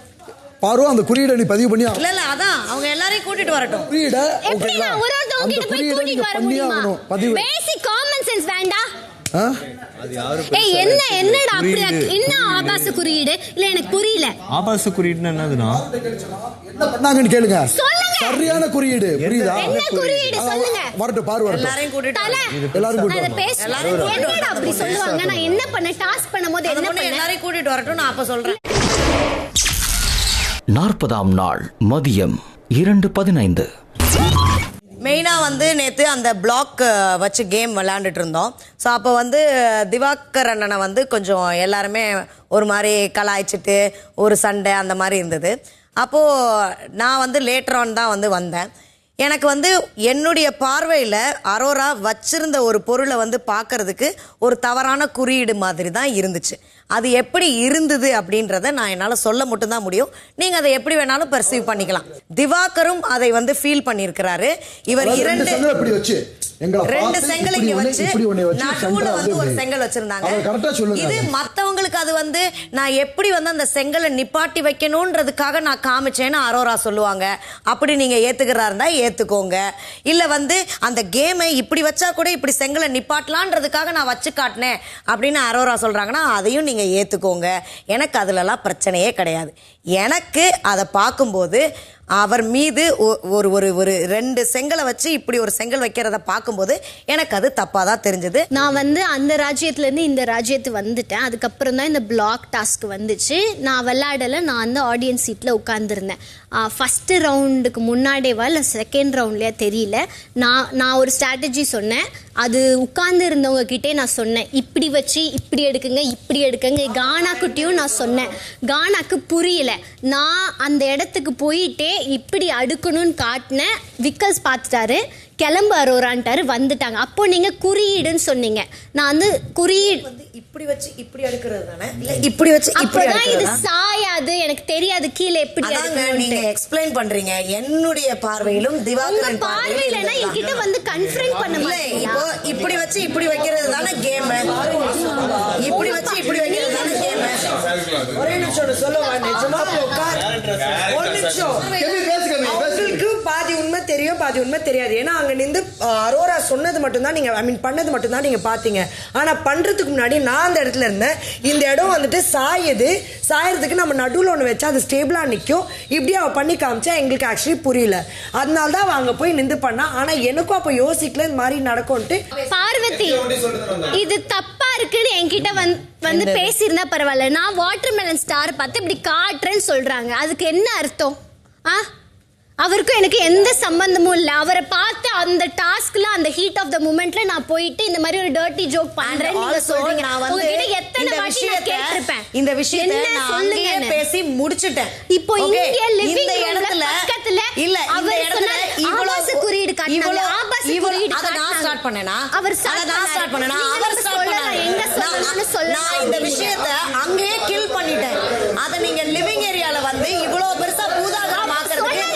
பாரு அந்த குறியீடை நீ பதிவு பண்ணியா? இல்ல அதான் அவங்க எல்லாரையும் கூட்டிட்டு வரட்டும். குறியீடை எப்படி நான் ஒருத்தவங்க கிட்ட போய் கூட்டிட்டு வர முடியுமா? பேசிக் காமன் சென்ஸ் வேண்டாம். என்னடா அப்படி என்ன ஆபாச குறியீடு? இல்ல எனக்கு புரியல. ஆபாச குறியீடுன்னா என்னதுன்னா என்ன பண்ணாங்கன்னு கேளுங்க. சரியான குறியீடு புரியுதா? என்ன குறியீடு சொல்லுங்க. வரட்டும் பாரு வரட்டும். எல்லாரையும் கூட்டிட்டு எல்லாரும் கூட்டிட்டு என்னடா அப்படி சொல்லுவாங்க? நான் என்ன பண்ண டாஸ்க் பண்ணும்போது என்ன பண்ண? எல்லாரையும் கூட்டிட்டு வரட்டும். நான் அப்ப சொல்றேன். 40ஆம் நாள் மதியம் 2:15. மெயினாக வந்து நேற்று அந்த பிளாக் வச்சு கேம் விளையாண்டுட்டு இருந்தோம். ஸோ அப்போ வந்து திவாகர் அண்ணனை வந்து கொஞ்சம் எல்லாருமே ஒரு மாதிரி கலாய்ச்சிட்டு ஒரு சண்டை அந்த மாதிரி இருந்தது. அப்போது நான் வந்து லேட்டர் ஆன் தான் வந்து வந்தேன். எனக்கு வந்து என்னுடைய பார்வையில் அரோரா வச்சிருந்த ஒரு பொருளை வந்து பார்க்கறதுக்கு ஒரு தவறான குறியீடு மாதிரி தான் இருந்துச்சு. அது எப்படி இருந்தது அப்படின்றத நான் என்னால் சொல்ல மட்டும்தான் முடியும். நீங்கள் அதை எப்படி வேணாலும் பெர்சீவ் பண்ணிக்கலாம். திவாகரும் அதை வந்து ஃபீல் பண்ணியிருக்கிறாரு. இவர் 2 செங்கல் இங்க வச்சு நடுவுல வந்து ஒரு செங்கல் வச்சிருந்தாங்க. இது மத்தவங்களுக்கு அது வந்து நான் எப்படி வந்து அந்த செங்கலை நிப்பாட்டி வைக்கணும்ன்றதுக்காக நான் காமிச்சேன்னு அரோரா சொல்லுவாங்க. அப்படி நீங்க ஏத்துக்கிறா இருந்தா ஏத்துக்கோங்க. இல்ல வந்து அந்த கேமை இப்படி வச்சா கூட இப்படி செங்கலை நிப்பாட்டலான்றதுக்காக நான் வச்சு காட்டினேன் அப்படின்னு அரோரா சொல்றாங்கன்னா அதையும் நீங்க ஏத்துக்கோங்க. எனக்கு அதுலலாம் பிரச்சனையே கிடையாது. எனக்கு அதை பார்க்கும்போது அவர் மீது ஒரு ஒரு ஒரு 2 செங்கலை வச்சு இப்படி ஒரு செங்கல் வைக்கிறத பார்க்கும்போது எனக்கு அது தப்பாக தான் தெரிஞ்சது. நான் வந்து அந்த ராஜ்யத்துலேருந்து இந்த ராஜ்யத்துக்கு வந்துட்டேன். அதுக்கப்புறம் தான் இந்த பிளாக் டாஸ்க் வந்துச்சு. நான் விளையாடலை, நான் வந்து ஆடியன்ஸ் சீட்டில் உட்காந்துருந்தேன். ஃபஸ்ட்டு ரவுண்டுக்கு முன்னாடியேவா இல்லை செகண்ட் ரவுண்ட்லேயே தெரியல. நான் ஒரு ஸ்ட்ராட்டஜி சொன்னேன். அது உட்கார்ந்து இருந்தவங்க கிட்டே நான் சொன்னேன், இப்படி வச்சு இப்படி எடுக்குங்க இப்படி எடுக்குங்க. கானா குட்டியும் நான் சொன்னேன். கானாக்கு புரியல. நான் அந்த இடத்துக்கு போயிட்டே இப்படி அடுக்கணும்னு காட்டினேன். விக்கல்ஸ் பார்த்துட்டாரு, கிளம்பு அரோரான்ட்டாரு, வந்துட்டாங்க. அப்போ நீங்க குறியீடுன்னு சொன்னீங்க. நான் வந்து குறியீடு வந்து இப்படி வச்சு இப்படி அடுக்கிறது தானே, இல்ல இப்படி வச்சு இப்படி அப்பதான் இது சாயாது. எனக்கு தெரியாது கீழே எப்படி நீங்க எக்ஸ்பிளைன் பண்றீங்க. என்னுடைய பார்வையிலும் திவாகரன் பார்வையில என்கிட்ட வந்து கன்ஃபரன்ட் பண்ண மாட்டீங்க. இப்போ இப்படி வச்சு இப்படி வைக்கிறது தானே கேம். இப்படி வச்சு இப்படி வைக்கிறது தானே கேம். ஒரே நிமிஷம் சொல்லுவா. நிஜமா உட்கார். ஒரு நிமிஷம். அவங்களுக்கு பாதி உண்மை தெரியும், பாதி உண்மை தெரியாது. ஏன்னா அங்க நின்று அரோரா சொன்னது மட்டும்தான் நீங்க, ஐ மீன் பண்ணது மட்டும்தான் நீங்க பாத்தீங்க. ஆனா பண்றதுக்கு முன்னாடி நான் அந்த இடத்துல இருந்தேன். இந்த இடம் வந்துட்டு சாயறதுக்கு நம்ம நடுவில் ஒன்று வச்சா அது ஸ்டேபிளா நிற்கும். இப்படி அவ பண்ணி காமிச்சா எங்களுக்கு ஆக்சுவலி புரியல. அதனால தான் அவ அங்க போய் நின்று பண்ணா. ஆனா எனக்கும் அப்ப யோசிக்கல இந்த மாதிரி நடக்கும்ட்டு. பார்வதி இது தப்பா இருக்குன்னு என்கிட்ட வந்து பேசியிருந்தா பரவாயில்ல. நான் வாட்டர்மெலன் ஸ்டார் பார்த்து இப்படி காட்டுறேன்னு சொல்றாங்க. அதுக்கு என்ன அர்த்தம்? அவருக்கும் எனக்கு எந்த சம்பந்தமும் இல்லை. அவரை பார்த்து அந்த டாஸ்க்ல அந்த ஹீட் ஆஃப் த மூமெண்ட்ல நான் போயிட்டு இந்த மாதிரி ஒரு டர்ட்டி ஜோக் பண்றேன்னு நீங்க சொல்றீங்க. உங்ககிட்ட எத்தனை வாட்டி நான் கேட்டிருப்பேன் இந்த விஷயத்தை நான் சொல்லுங்க பேசி முடிச்சிட்டேன். இப்போ இங்க லிவிங் ரூம்ல பக்கத்துல இல்ல அவர் சொன்னாரு ஆபாச குறியீடு காட்டினாங்க. ஆபாச குறியீடு அத நான் ஸ்டார்ட் பண்ணேனா? அவர் ஸ்டார்ட் பண்ணனா? அவர் ஸ்டார்ட் பண்ணாரு. எங்க சொல்லணும்னு சொல்ல நான் இந்த விஷயத்தை அங்கேயே கில் பண்ணிட்டேன். அத நீங்க லிவிங் ஏரியால வந்து இவ்வளவு பெருசா பூதாகரமா மாக்குறதுக்கு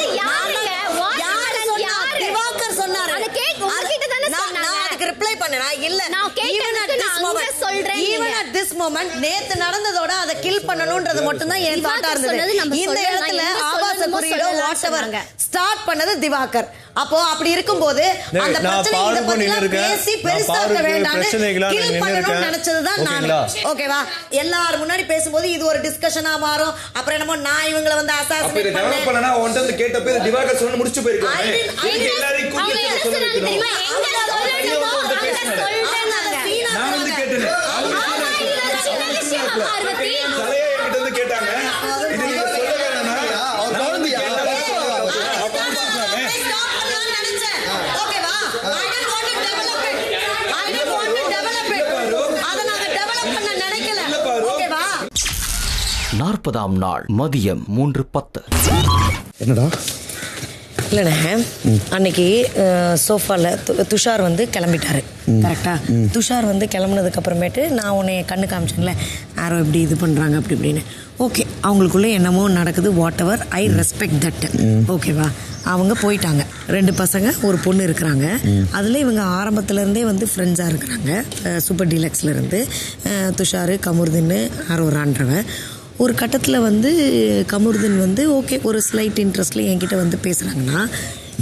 நேத்து நடந்ததோட அதை கில் பண்ணணும்ன்றது மட்டும் தான் என் தாட்டா இருந்தது. இந்த இடத்துல ஆபாச குறியீடோ வாட்எவர் ஸ்டார்ட் பண்ணது திவாகர். அப்போ அப்படி இருக்கும்போது அந்த பிரச்சனை பேசி பெருசாக்க வேண்டாம், கில் பண்ணணும்னு நினைச்சதுதான் நான். ஓகேவா? எல்லாரும் முன்னாடி பேசும்போது இது ஒரு டிஸ்கஷனா மாறும். அப்புறம் என்னமோ நான் இவங்களை வந்து அசாசினேட் பண்ணேன். ஒன்றது கேட்ட பேர் திவாகர் சொன்ன முடிச்சு போயிருக்காங்க. எல்லாரையும் நான் வந்து கேட்டேன். கேட்டாங்க. இது நீங்க சொல்ல வேணாம். நான் வந்து ஓகேவா? 40ஆம் நாள் மதியம் 3:10. என்னடா இல்லைண்ணே அன்னைக்கு சோஃபாவில் துஷார் வந்து கிளம்பிட்டாரு கரெக்டா. துஷார் வந்து கிளம்புனதுக்கு அப்புறமேட்டு நான் உன்னை கண்ணு காமிச்சேன்ல யாரோ இப்படி இது பண்ணுறாங்க அப்படி இப்படின்னு. ஓகே, அவங்களுக்குள்ளே என்னமோ நடக்குது, what ever, I respect that. ஓகேவா, அவங்க போயிட்டாங்க. 2 பசங்க ஒரு பொண்ணு இருக்கிறாங்க. அதில் இவங்க ஆரம்பத்துலேருந்தே வந்து ஃப்ரெண்ட்ஸாக இருக்கிறாங்க. சூப்பர் டீலக்ஸ்லேருந்து துஷார், கமருதீன், ஆரோரான்றவன். ஒரு கட்டத்தில் வந்து கமருதீன் வந்து ஓகே ஒரு ஸ்லைட் இன்ட்ரெஸ்ட்டில் என்கிட்ட வந்து பேசுகிறாங்கன்னா,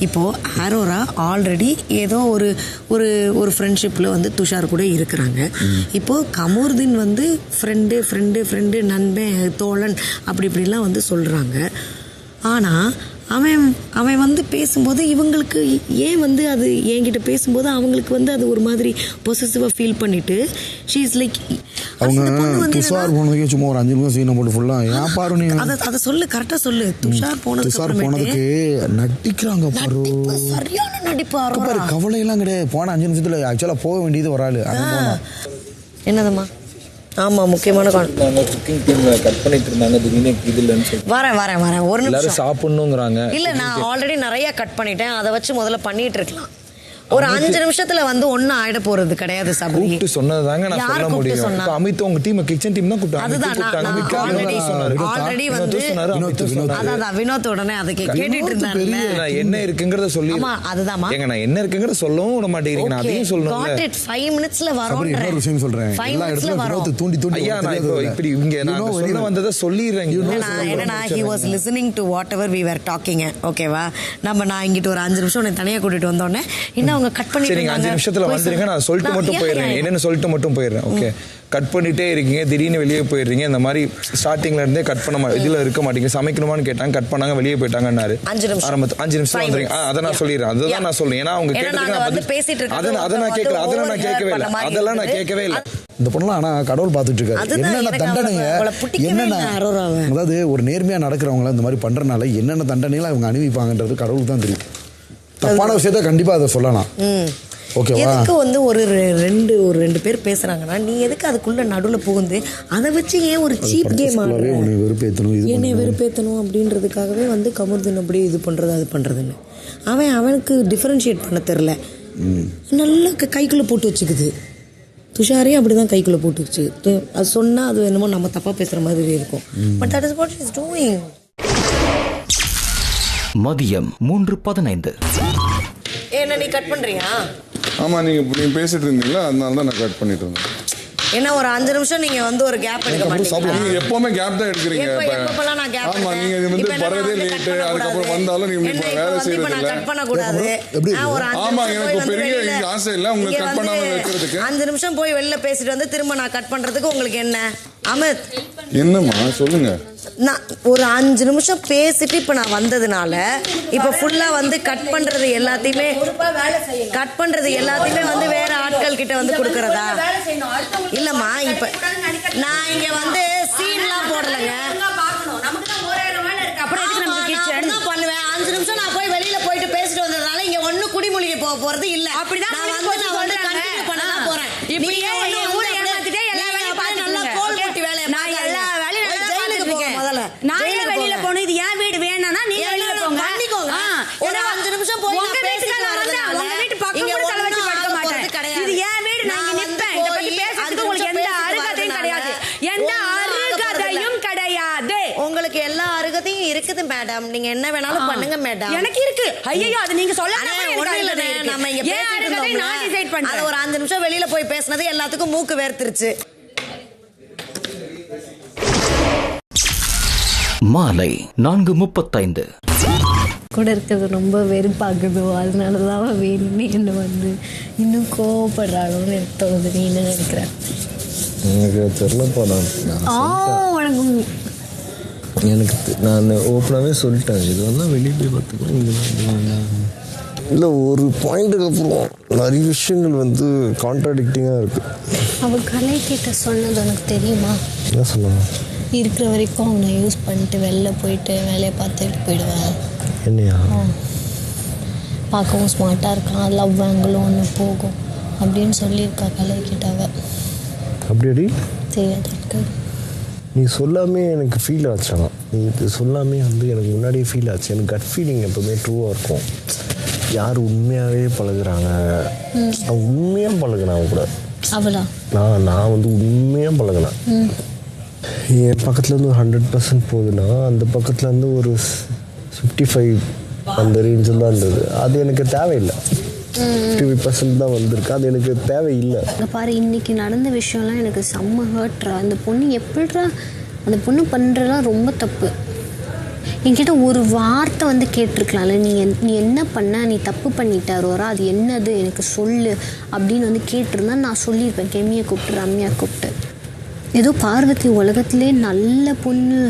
இப்போது ஆரோரா ஆல்ரெடி ஏதோ ஒரு ஒரு ஒரு ஃப்ரெண்ட்ஷிப்பில் வந்து துஷார் கூட இருக்கிறாங்க. இப்போது கமருதீன் வந்து ஃப்ரெண்டு நண்பன், தோழன் அப்படி இப்படிலாம் வந்து சொல்கிறாங்க. ஆனால் அவன் வந்து பேசும்போது இவங்களுக்கு ஏன் வந்து அது என்கிட்ட பேசும்போது அவங்களுக்கு வந்து அது ஒரு மாதிரி பொசசிவாக ஃபீல் பண்ணிட்டு ஷீ இஸ் லைக் அவங்க துஷார் போனதுக்கே சும்மா ஒரு 5 நிமிஷம் சீனை போட்டு ஃபுல்லாக ஏன் பாரு நீ அதை சொல்லு, கரெக்டாக சொல்லு. துஷார் போனதுக்கு நடிக்கிறாங்க பாரு, சரியான நடிப்பு. பாரு கவலையெல்லாம் கிடையாது. போன 5 நிமிஷத்தில் ஆக்சுவலாக போக வேண்டியது ஒரு ஆள். என்னதும்மா? ஆமாம், முக்கியமான குக்கிங் டீமில் கட் பண்ணிட்டு இருந்தாங்க, திடீர்னு இது இல்லைன்னு சொல்லி வரேன் ஒரு நிமிஷம். எல்லாரும் சாப்பிடணுங்கிறாங்க. இல்லை, நான் ஆல்ரெடி நிறைய கட் பண்ணிட்டேன். அதை வச்சு முதல்ல பண்ணிட்டு இருக்கலாம். ஒரு 5 நிமிஷத்துல வந்து ஒன்னும் ஆயிட போறது கிடையாது. கூப்பிட்டு சொன்னதாங்க நான் சொல்ல முடியும். அமித் உங்க டீம் கிச்சன் டீம் தான் கூப்பிட்டாங்க. ஆல்ரெடி வந்து வினோத் உடனே அதை கேட்டுட்டு இருந்தாங்க. என்ன இருக்குங்கறத சொல்லி. அதுதான் ஏங்க நான் என்ன இருக்குங்கறத சொல்லவும் விட மாட்டேங்கிறீங்க. நான் அதையும் சொல்லணும். 5 மினிட்ஸ்ல வரோம். இன்னொரு விஷயம் சொல்றேன். எல்லா இடத்துல வினோத் தூண்டி ஐயா நான் இப்போ இப்படி இங்க நான் சொல்ல வந்ததை சொல்லிடுறேன். என்னன்னா he was listening to whatever we were talking. ஓகேவா, நான் இங்கிட்டு ஒரு 5 நிமிஷம் உன்னை தனியா கூட்டிட்டு வந்தோடனே இன்னும் அவங்க கட் பண்ணி சரிங்க 5 நிமிஷத்துல வந்துருங்க. நான் சொல்லிட்டு மட்டும் போயிடுறேன். என்னன்னு சொல்லிட்டு மட்டும் போயிடுறேன். ஓகே, கட் பண்ணிட்டே இருக்கீங்க, திடீர்னு வெளியே போயிடுறீங்க. இந்த மாதிரி ஸ்டார்டிங்ல இருந்தே கட் பண்ண இதுல இருக்க மாட்டீங்க. சமைக்கணுமான்னு கேட்டாங்க, கட் பண்ணாங்க, வெளியே போயிட்டாங்கன்னாரு. 5 நிமிஷம் வந்துறீங்க. அதை நான் சொல்லிடுறேன். அதுதான் நான் சொல்றேன். ஏன்னா அவங்க கேட்டதுக்கு அதை நான் கேட்கல. அதெல்லாம் நான் கேட்கவே இல்லை. அதெல்லாம் நான் கேட்கவே இல்லை. இந்த பொண்ணலாம் ஆனா கடவுள் பார்த்துட்டு இருக்காரு. என்னென்ன தண்டனைங்க, என்னென்ன அதாவது ஒரு நேர்மையா நடக்கிறவங்கள இந்த மாதிரி பண்றதுனால என்னென்ன தண்டனைகளை அவங்க அனுபவிப்பாங்கன்றது கடவுளுக்கு தான் தெரியும். தப்பான விஷயத்த கண்டிப்பா அதை சொல்லலாம். எதுக்கு வந்து ஒரு ரெண்டு பேர் பேசுறாங்கன்னா நீ எதுக்கு அதுக்குள்ள நடுவில் புகுந்து அதை வச்சு ஏன் ஒரு சீப் கேம் என்னை வெறுப்பேற்றணும் அப்படின்றதுக்காகவே வந்து கமருதீன் அப்படி இது பண்றது அது பண்றதுன்னு அவனுக்கு டிஃபரன்ஷியேட் பண்ண தெரில. நல்லா கைக்குள்ள போட்டு வச்சுக்குது. துஷாரே அப்படிதான் கைக்குள்ள போட்டு வச்சு அது சொன்னா அது என்னமோ நம்ம தப்பா பேசுற மாதிரி இருக்கும். But that is what she is doing. மதியம் 3:15. என்ன நீ கட் பண்றியா? ஆமா, நீங்க பேசிட்டு இருந்தீங்களா, அதனால தான் நான் கட் பண்ணிட்டு இருந்தேன். என்ன ஒரு 5 நிமிஷம் நீங்க வந்து ஒரு கேப் எடுக்க மாட்டீங்க. நீங்க எப்பவுமே கேப் தான் எடுக்கறீங்க. எப்பலாம் நான் கேப் ஆமா, நீங்க வந்து வரதே லேட். அதுக்கு அப்புறம் வந்தாலும் நீங்க வேலை செய்யறது இல்ல. கட் பண்ண கூடாது. ஆமா, எனக்கு பெரிய ஆசை இல்ல உங்களுக்கு கட் பண்ணாம வைக்கிறதுக்கு. 5 நிமிஷம் போய் வெளில பேசிட்டு வந்து திரும்ப நான் கட் பண்றதுக்கு உங்களுக்கு என்ன? அமித் என்னம்மா சொல்லுங்க. நான் ஒரு 5 நிமிஷம் பேசிட்டு இப்ப நான் வந்ததுனால இப்ப ஃபுல்லா வந்து கட் பண்றது எல்லாத்தையுமே வந்து வேற ஆட்கள் கிட்ட வந்து கொடுக்கறதா? இல்லம்மா, இப்ப நான் இங்க வந்து சீன்லாம் போடலங்க. பண்ணுவேன் 5 நிமிஷம் நான் போய் வெளியில போயிட்டு பேசிட்டு வந்ததுனால இங்க ஒன்னும் குடிமொழிக்கு போக போறது இல்ல. அப்படிதான் நான் வந்து கண்டினியூ பண்ண தான் போறேன். இப்படி ஊரை ஏமாத்திட்டே எல்லா வேலையும் பார்த்து நல்லா கோல் போட்டு வேலையை நான் எல்லா வேலையும் ஜெயிலுக்கு போக முதல்ல நான் வெளியில போணும். இது ஏன் வீடு வேணாம்னா நீங்க வெளியில போங்க. ஒரு 5 நிமிஷம் போய் நான் பேசிட்டு வரேன். உங்க வீட்டு பக்கம் கூட தலை வச்சு படுக்க மாட்டேன். இது ஏன் வீடு, நான் இங்க நிப்பேன். இத பத்தி பேசிட்டு உங்களுக்கு எந்த அருகதையும் கிடையாது. எந்த அருகதையும் கிடையாது. உங்களுக்கு எல்லா அருகதையும் இருக்குது மேடம். நீங்க என்ன வேணாலும் பண்ணுங்க மேடம். எனக்கு இருக்கு. ஐயோ, அது நீங்க சொல்லலாம். நம்ம இங்க பேசிட்டு இருந்தோம். நான் டிசைட் பண்றேன். அது ஒரு 5 நிமிஷம் வெளியில போய் பேசினது எல்லாத்துக்கும் மூக்கு வேர்த்துருச்சு. மாலை 4:35. கூட இருக்கிறது ரொம்ப வெறுப்பாகுதோ, அதனாலதான் வேணும்னு என்ன வந்து இன்னும் கோவப்படுறாளோன்னு எனக்கு தோணுது. நீ என்ன நினைக்கிற? எனக்கு தெரியலப்பா. எனக்கு நான் ஓப்பனாகவே சொல்லிட்டேன், இது வந்து வெளியே போய் பார்த்துக்கோ. இல்லை, ஒரு பாயிண்ட்டுக்கு அப்புறம் நிறைய விஷயங்கள் வந்து கான்ட்ராடிக்டிங்காக இருக்குது. அவள் கலை கிட்ட சொன்னது உனக்கு தெரியுமா? என்ன சொல்லணும்? இருக்கிற வரைக்கும் அவனை யூஸ் பண்ணிட்டு வெளில போயிட்டு வேலையை பார்த்துட்டு போயிடுவேன். என்னையா? பார்க்கவும் ஸ்மார்ட்டாக இருக்கான், லவ் ஆங்கிளும் ஒன்று போகும் அப்படின்னு சொல்லியிருக்கா கலை கிட்ட. அவள் அப்படியாடி? தெரியாது எனக்கு. நீ சொல்லாமே எனக்கு ஃபீல் ஆச்சான். நீ இது சொல்லாமே வந்து எனக்கு முன்னாடியே ஃபீல் ஆச்சு. எனக்கு கட் ஃபீலிங் எப்பவுமே ட்ரூவாக இருக்கும். யார் உண்மையாகவே பழகுறாங்க, அவன் உண்மையாக பழகுனான் கூட. அவளா? நான் வந்து உண்மையாக பழகினேன். என் பக்கத்துலேருந்து ஒரு 100% போகுதுன்னா அந்த பக்கத்துலேருந்து ஒரு 55 அந்த ரேஞ்சில் தான் இருந்தது. அது எனக்கு தேவையில்லை. 50% தான் வந்திருக்கு. அது எனக்கு தேவையில்லை. பாரு, இன்னைக்கு நடந்த விஷயம்லாம் எனக்கு செம்ம ஹர்ட்ரா. அந்த பொண்ணு எப்படிரா அந்த பொண்ணு பண்ணுறலாம் ரொம்ப தப்பு. என்கிட்ட ஒரு வார்த்தை வந்து கேட்டிருக்கலாம்ல, நீ என்ன பண்ண, நீ தப்பு பண்ணிட்ட அரோரா, அது என்னது எனக்கு சொல்லு அப்படின்னு வந்து கேட்டிருந்தா நான் சொல்லியிருப்பேன். கெமியை கூப்பிட்டு ரம்யா கூப்பிட்டு ஏதோ பார்வதி உலகத்திலே நல்ல பொண்ணு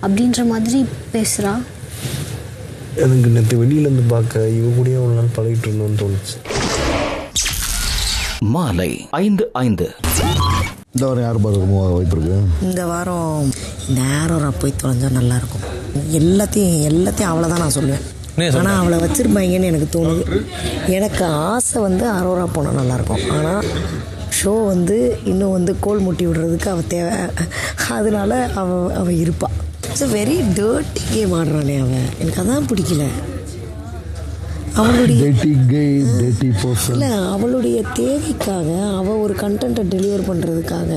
அப்படின்ற மாதிரி பேசுகிறா. எனக்கு நேற்று வெளியிலேருந்து பார்க்க இவ கூடயே ஒரு நாள் பழகிட்டு இருந்தோன்னு தோணுச்சு. மாலை 5:05. இந்த வாரம் யார் பார்க்க வாய்ப்பு இருக்கு? இந்த வாரம் இந்த ஆரோரா போய் தொலைஞ்சா நல்லாயிருக்கும். எல்லாத்தையும் அவளை தான் நான் சொல்லுவேன். ஆனால் அவளை வச்சுருப்பாங்கன்னு எனக்கு தோணுது. எனக்கு ஆசை வந்து அரோரா போனால் நல்லாயிருக்கும். ஆனால் ஷோ வந்து இன்னும் வந்து கோல் முட்டி விடுறதுக்கு அவள் தேவை. அதனால அவள் இருப்பாள். It's a very dirty game ஆடுறானே அவன். எனக்கு அதான் பிடிக்கல. அவளுடைய தேவைக்காக அவள் ஒரு கண்டென்ட்டை டெலிவர் பண்ணுறதுக்காக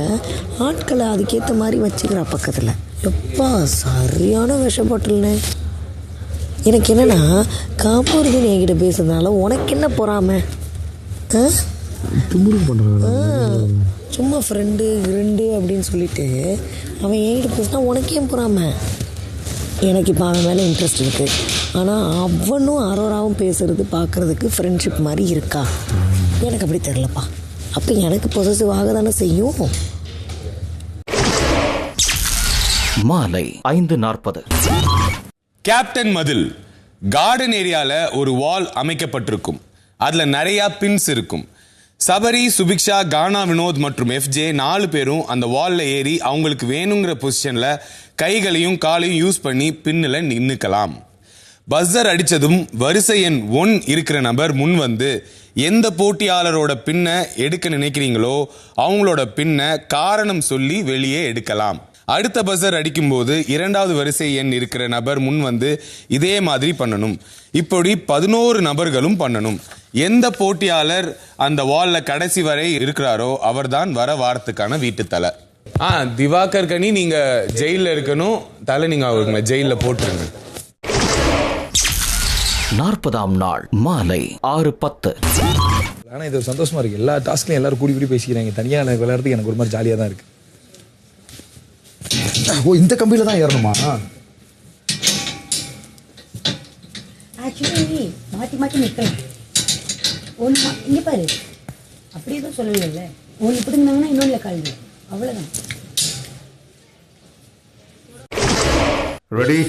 ஆட்களை அதுக்கேற்ற மாதிரி வச்சுக்கிறா பக்கத்தில். எப்பா சரியான விஷப்பட்டல்னே. எனக்கு என்னென்னா காமோருதின் என்கிட்ட பேசுறதுனால உனக்கு என்ன பொறாம? சும்மா ஃப்ரெண்டு அப்படின்னு சொல்லிட்டு அவன் என்கிட்ட பேசினா உனக்கு ஏன் பொறாம? எனக்கு இப்போ அவன் மேலே இன்ட்ரெஸ்ட் இருக்குது. ஆனால் அவனும் அரோராவும் பேசுகிறது பார்க்குறதுக்கு ஃப்ரெண்ட்ஷிப் மாதிரி இருக்கா? எனக்கு அப்படி தெரிலப்பா. அப்போ எனக்கு பொசசிவ் ஆக தானே செய்யும். மாலை 5:40. கேப்டன் மதில். கார்டன் ஏரியால ஒரு வால் அமைக்கப்பட்டிருக்கும். அதுல நிறைய பின்ஸ் இருக்கும். சபரி, சுபிக்ஷா, கானா வினோத் மற்றும் எஃப்ஜே 4 பேரும் அந்த வால்ல ஏறி அவங்களுக்கு வேணுங்கிற பொசிஷன்ல கைகளையும் காலையும் யூஸ் பண்ணி பின்னில் நின்னுக்கலாம். பஸ்ஸர் அடிச்சதும் வரிசை எண் 1 இருக்கிற நபர் முன் வந்து எந்த போட்டியாளரோட பின்னை எடுக்க நினைக்கிறீங்களோ அவங்களோட பின்னை காரணம் சொல்லி வெளியே எடுக்கலாம். அடுத்த பஸ்ஸர் அடிக்கும்போது 2வது வரிசை எண் இருக்கிற நபர் முன் வந்து இதே மாதிரி பண்ணணும். இப்படி 11 நபர்களும் பண்ணணும். எந்த போட்டியாளர் அந்த வால்ல கடைசி வரை இருக்கிறாரோ அவர்தான் வர வாரத்துக்கான வீட்டு தலை. திவாகர் கனி, நீங்க ஜெயில இருக்கணும். தலை நீங்க அவருங்களை ஜெயில போட்டுருங்க. 40ஆம் நாள் மாலை 6:10. ஆனால் இது சந்தோஷமா இருக்கு. எல்லா டாஸ்க்லையும் எல்லாரும் கூடி பேசிக்கிறாங்க. தனியாக எனக்கு விளையாடுறதுக்கு எனக்கு ஒரு மாதிரி ஜாலியாக தான் இருக்கு. ஓ, இந்த கம்பியில தான் ஏறணுமா? ஆக்சுவலி மாற்றி நிற்கலாம். ஒன்று இங்கே பாரு, அப்படி எதுவும் சொல்லலைல்ல. ஒன்று இப்படி இருந்தாங்கன்னா இன்னொன்று கல்வி, அவ்வளோதான். ரெடி?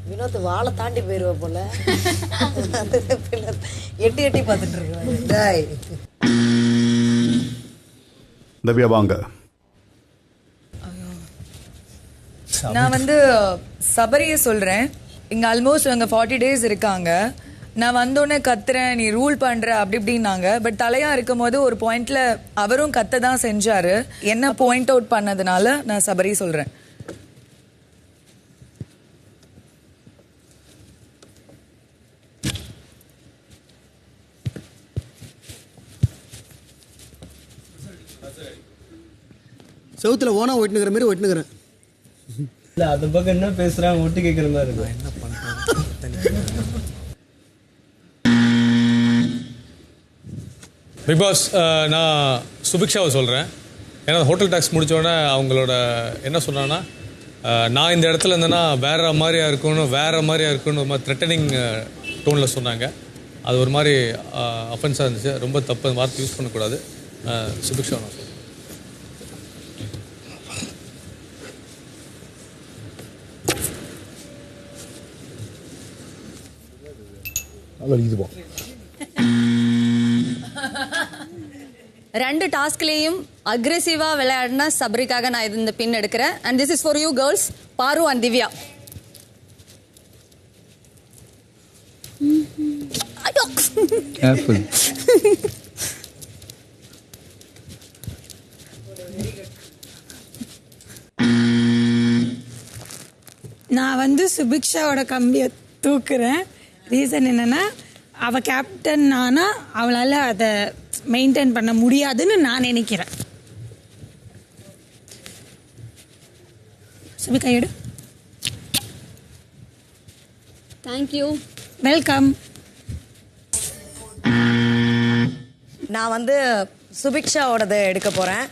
வினோத் வாழை தாண்டி போயிருவ போல. எட்டி பார்த்துட்டு இருக்கேன். தவ்யா வாங்க. நான் வந்து சபரியை சொல்கிறேன். இங்கே ஆல்மோஸ்ட் அங்கே 40 days இருக்காங்க. நான் வந்தோடனே கத்துறேன், நீ ரூல் பண்ணுற அப்படி இப்படின்னாங்க. பட் தலையாக இருக்கும் போது ஒரு பாயிண்ட்ல அவரும் கத்த தான் செஞ்சார். என்ன பாயிண்ட் அவுட் பண்ணதுனால நான் சபரி சொல்கிறேன். செவுத்துல ஓனா ஒட்டுனுக்கிற மாதிரி ஒட்டுனுக்கிறேன். இல்லை, அந்த பக்கம் என்ன பேசுகிறாங்க ஒட்டு கேட்குற மாதிரி இருக்கும். என்ன பண்ணுறேன்? பிக் பாஸ், நான் சுபிக்ஷாவை சொல்கிறேன். ஏன்னா ஹோட்டல் டாக்ஸ் முடித்தோடனே அவங்களோட என்ன சொன்னான்னா, நான் இந்த இடத்துல இருந்தேன்னா வேறு மாதிரியா இருக்குன்னு ஒரு மாதிரி த்ரெட்டனிங் டோனில் சொன்னாங்க. அது ஒரு மாதிரி அஃபென்ஸாக இருந்துச்சு. ரொம்ப தப்பு வார்த்தை யூஸ் பண்ணக்கூடாது. சுபிக்ஷா நான் சொல்கிறேன். ரெண்டு டாஸ்க்லேயும் அக்ரெசிவாக விளையாடினா சபரிக்காக நான் இந்த பின் எடுக்கிறேன். And this is for you girls, பாரு அண்ட் திவ்யா. Careful. நான் வந்து சுபிக்ஷாவோட கம்பியை தூக்குறேன். ரீசன் என்னன்னா, அவள் கேப்டன் ஆனால் அவளால் அதை மெயின்டைன் பண்ண முடியாதுன்னு நான் நினைக்கிறேன். சுபிகா எடு. தேங்க்யூ. வெல்கம். நான் வந்து சுபிக்ஷாவோடது எடுக்க போகிறேன்.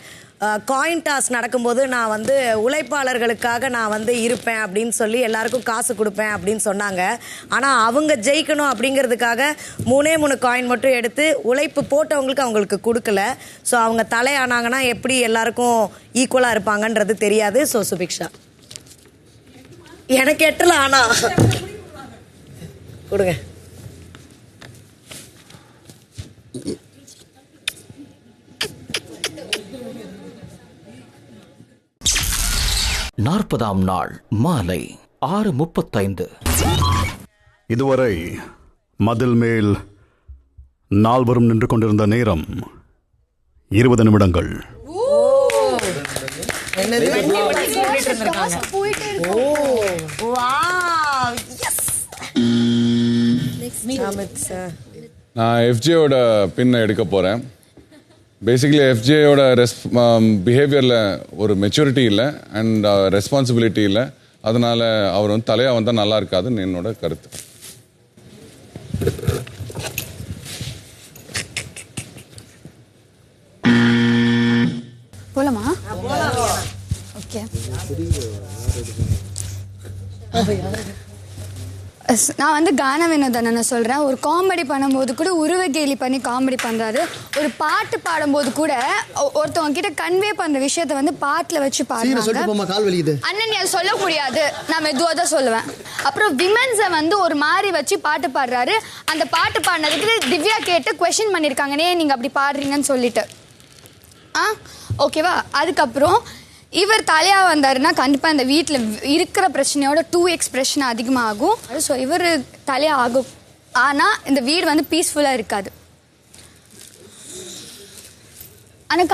காயின் டாஸ் நடக்கும்போது நான் வந்து உழைப்பாளர்களுக்காக நான் வந்து இருப்பேன் அப்படின்னு சொல்லி எல்லாருக்கும் காசு கொடுப்பேன் அப்படின்னு சொன்னாங்க. ஆனால் அவங்க ஜெயிக்கணும் அப்படிங்கிறதுக்காக 3 காயின் மட்டும் எடுத்து உழைப்பு போட்டவங்களுக்கு அவங்களுக்கு கொடுக்கல. ஸோ அவங்க தலையானாங்கன்னா எப்படி எல்லாருக்கும் ஈக்குவலாக இருப்பாங்கன்றது தெரியாது. ஸோ சுபிக்ஷா எனக்கு எட்டல. ஆனா கொடுங்க. நாற்பதாம் நாள் மாலை 6:35. இதுவரை மதில் மேல் நால்வரும் நின்று கொண்டிருந்த நேரம் 20 நிமிடங்கள். நான் எஃப்ஜேயோட பின்னை எடுக்க போகிறேன். பேசிக்கலி எஃப்ஜேயோட பிஹேவியரில் ஒரு மெச்சூரிட்டி இல்லை அண்ட் ரெஸ்பான்சிபிலிட்டி இல்லை. அதனால் அவர் வந்து தலையாக வந்தால் நல்லா இருக்காதுன்னு என்னோட கருத்து. போலாமா? ஓகே. நான் வந்து கான வினோதனை சொல்கிறேன். ஒரு காமெடி பண்ணும்போது கூட உருவ கேலி பண்ணி காமெடி பண்ணுறாரு. ஒரு பாட்டு பாடும்போது கூட ஒருத்தவங்க கிட்ட கன்வே பண்ணுற விஷயத்த வந்து பாட்டில் வச்சு பாடுறாங்க. அண்ணன் அதை சொல்ல முடியாது, நான் மெதுவாக தான் சொல்லுவேன். அப்புறம் விமென்ஸை வந்து ஒரு மாதிரி வச்சு பாட்டு பாடுறாரு. அந்த பாட்டு பாடினதுக்கு திவ்யா கேட்டு கொஷின் பண்ணியிருக்காங்கன்னே நீங்கள் அப்படி பாடுறீங்கன்னு சொல்லிட்டு. ஓகேவா? அதுக்கப்புறம் இவர் தலையாக வந்தாருன்னா கண்டிப்பாக இந்த வீட்டில் இருக்கிற பிரச்சனையோட 2x பிரச்சனை அதிகமாகும். ஸோ இவர் தலையாக ஆகும். ஆனால் இந்த வீடு வந்து பீஸ்ஃபுல்லாக இருக்காது. ஆனால்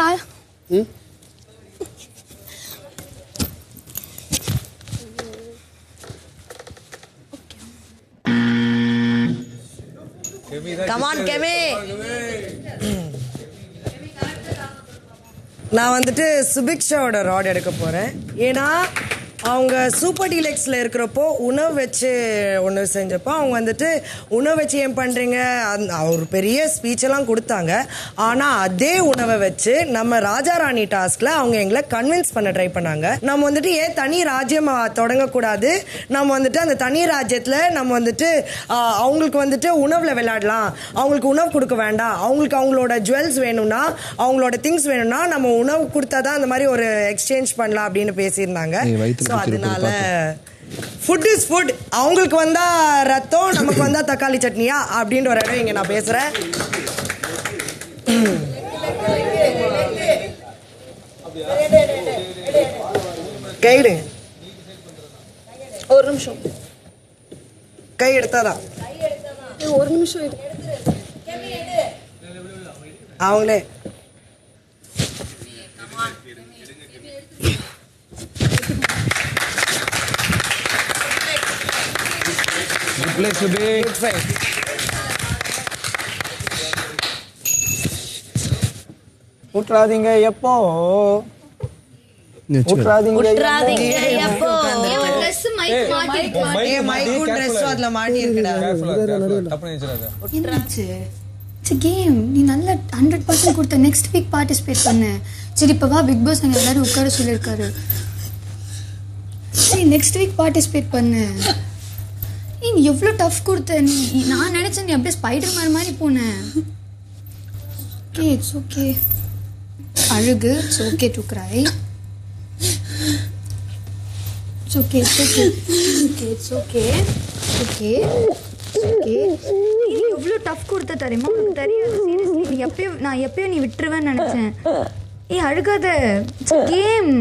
கமான் கெமி. நான் வந்துட்டு சுபிக்ஷாவோட ராட் எடுக்க போகிறேன். ஏன்னா அவங்க சூப்பர் டீலக்ஸில் இருக்கிறப்போ உணவு வச்சு ஒன்று செஞ்சப்போ அவங்க வந்துட்டு உணவு வச்சு ஏன் பண்ணுறீங்க ஒரு பெரிய ஸ்பீச்செல்லாம் கொடுத்தாங்க. ஆனால் அதே உணவை வச்சு நம்ம ராஜாராணி டாஸ்கில் அவங்க எங்களை கன்வின்ஸ் பண்ண ட்ரை பண்ணாங்க. நம்ம வந்துட்டு ஏன் தனி ராஜ்யம் தொடங்கக்கூடாது, நம்ம வந்துட்டு அந்த தனி ராஜ்யத்தில் நம்ம வந்துட்டு அவங்களுக்கு வந்துட்டு உணவில் விளையாடலாம், அவங்களுக்கு உணவு கொடுக்க வேண்டாம், அவங்களுக்கு அவங்களோட ஜுவல்ஸ் வேணும்னா அவங்களோட திங்ஸ் வேணும்னா நம்ம உணவு கொடுத்தா தான் அந்த மாதிரி ஒரு எக்ஸ்சேஞ்ச் பண்ணலாம் அப்படின்னு பேசியிருந்தாங்க. அதனால ஃபுட் இஸ் ஃபுட். அவங்களுக்கு வந்தா ரத்தம், நமக்கு வந்தா தக்காளி சட்னியா அப்படின்ற ஒரு இடம் இங்க நான் பேசுறேன். கைடு ஒரு நிமிஷம். கை எடுத்தாதான் ஒரு நிமிஷம் அவங்களே ஊற்றாதீங்க எப்போ நீ நல்ல 100% கொடுத்த. நெக்ஸ்ட் வீக் பார்ட்டிசிபேட் பண்ணு. சரி இப்போ வா, பிக் பாஸ் அங்கே எல்லாரும் உட்கார சொல்லியிருக்காரு. சரி நெக்ஸ்ட் வீக் பார்ட்டிசிபேட் பண்ணு. நீ எவ்வளோ டஃப் கொடுத்த. நீ நான் நினச்சேன் நீ அப்படியே ஸ்பைடர் மாதிரி போனேன். Okay it's okay. அழுகு. It's okay to cry. It's okay it's okay okay it's okay okay okay. நீ எவ்வளோ டஃப் கொடுத்த தெரியுமா? உனக்கு தெரியாது. சீரியஸ்லி நீ நான் எப்பயும் நீ விட்டுருவேன்னு நினச்சேன். அழுகாத. கேம்.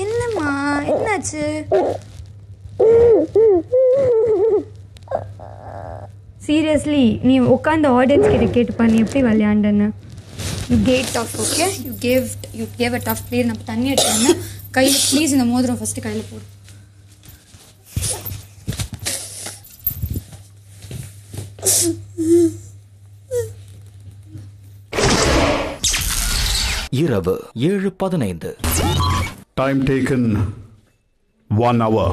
என்னம்மா என்னாச்சு? சீரியஸ்லி நீ உட்காந்து ஆடியன்ஸ் கிட்ட கேட்டுப்பா நீ எப்படி விளையாண்டன்னு. You get tough okay you gave a tough play. நம்ம தண்ணி எடுத்தோம்னா கையில் ப்ளீஸ் இந்த மோதிரம் ஃபஸ்ட்டு கையில் போடு. இரவு 7:15. Time taken 1 hour.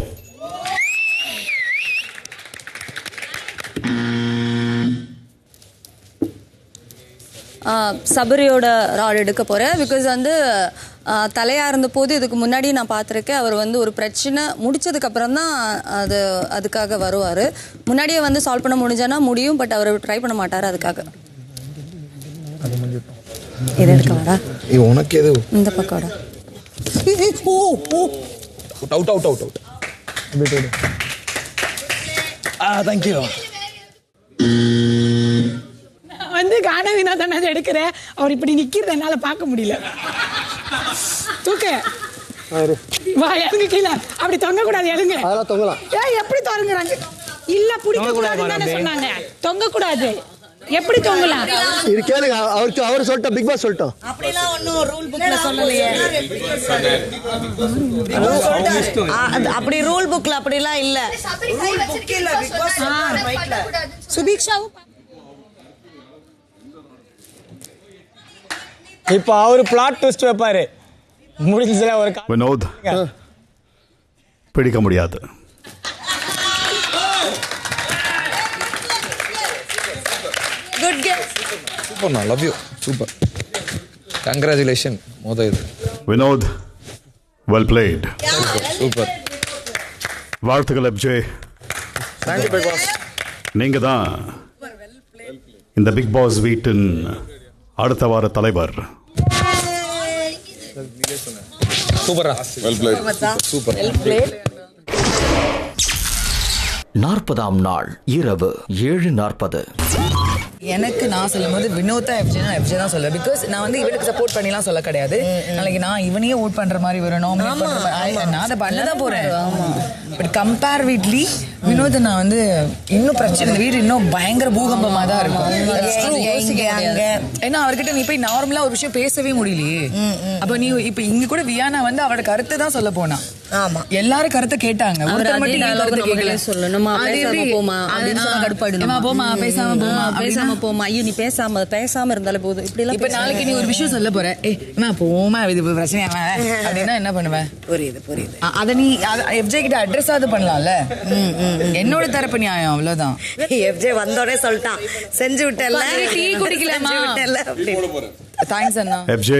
சபரியோட ராட் எடுக்க போகிறேன். பிகாஸ் வந்து தலையாக இருந்தபோது இதுக்கு முன்னாடி நான் பார்த்துருக்கேன். அவர் வந்து ஒரு பிரச்சனை முடிச்சதுக்கப்புறம் தான் அதுக்காக வருவார். முன்னாடியே வந்து சால்வ் பண்ண முடிஞ்சானா முடியும், பட் அவர் ட்ரை பண்ண மாட்டார். அதுக்காக இது எடுக்க வாடா. உனக்கு எது இந்த பக்கம் வாடா. Out thank you. வந்து காணவினா தானே அதை எடுக்கிறேன். அவர் இப்படி நிற்கிறத என்னால் பார்க்க முடியல. தூக்க வா இறங்கு கீழே. அப்படி தொங்க கூடாது, இறங்கு. அதெல்லாம் தொங்கலாம். எப்படி தொங்குறாங்க? இல்ல பிடிக்க கூடாதுன்னு தானே சொன்னாங்க. தொங்க கூடாது. எப்படி தொங்கலாம்? இது கேளுங்க, அவர் சொல்லிட்டோம், பிக் பாஸ் சொல்லிட்டோம். அப்படிலாம் ஒன்றும் ரூல் புக்ல சொல்லலையே. அப்படி ரூல் புக்ல அப்படிலாம் இல்ல. சுபிக்ஷாவும் இப்போ அவர் பிளாட் ட்விஸ்ட் வைப்பாரு. முடிஞ்சதுல ஒரு வினோத் பிடிக்க முடியாது. Good game. சூப்பர், நான் லவ் யூ. Super, congratulation. இது வினோத் வெல் பிளேட். சூப்பர். வாழ்த்துக்கள் FJ. Thank you big boss. நீங்க தான் இந்த பிக் பாஸ் வீட்டின் அடுத்த வார தலைவர். சூப்பரா, well played. Super, well played. 40ஆம் நாள் இரவு 7:40. எனக்கு நான் சொல்லும் போது வினோதா FJ தான் சொல்லுவேன். பிகாஸ் நான் வந்து இவனுக்கு சப்போர்ட் பண்ணிலாம் சொல்ல கிடையாது. நாளைக்கு நான் இவனையே ஓட் பண்ற மாதிரி வரும், நாமினேட் பண்ற மாதிரி நான் அதை பண்ண தான் போறேன். பட் கம்பேரிட்டிவ்லி வினோத் நான் வந்து இன்னும் பிரச்சனை, இந்த வீடு இன்னும் பயங்கர பூகம்பமா தான் இருக்கும். ஏன்னா அவர்கிட்ட நீ போய் நார்மலா ஒரு விஷயம் பேசவே முடியலையே. அப்ப நீ இப்ப இங்க கூட வியானா வந்து அவரோட கருத்தை தான் சொல்ல போனா. ஆமா, எல்லாரும் கருத்தை கேட்டாங்க. ஒருத்தர் மட்டும் கருத்தை கேட்கல. சொல்லணுமா போமா அப்படின்னு சொன்னா கடுப்பாயிடும். போமா பேசாம போமா பேசாம போமா. ஐயோ நீ பேசாம இருந்தாலே போதும். இப்படி எல்லாம் இப்ப நாளைக்கு நீ ஒரு விஷயம் சொல்ல போற, போமா இது பிரச்சனை அப்படின்னா என்ன பண்ணுவேன்? புரியுது. அத நீ FJ கிட்ட அட்ரஸ் ஆது பண்ணலாம்ல. என்னோட தரப்பு நியாயம் அவ்வளவுதான். FJ வந்தோடனே சொல்லிட்டான், செஞ்சு விட்டல, டீ குடிக்கலாமா? தேங்க்ஸ் அண்ணா. FJ,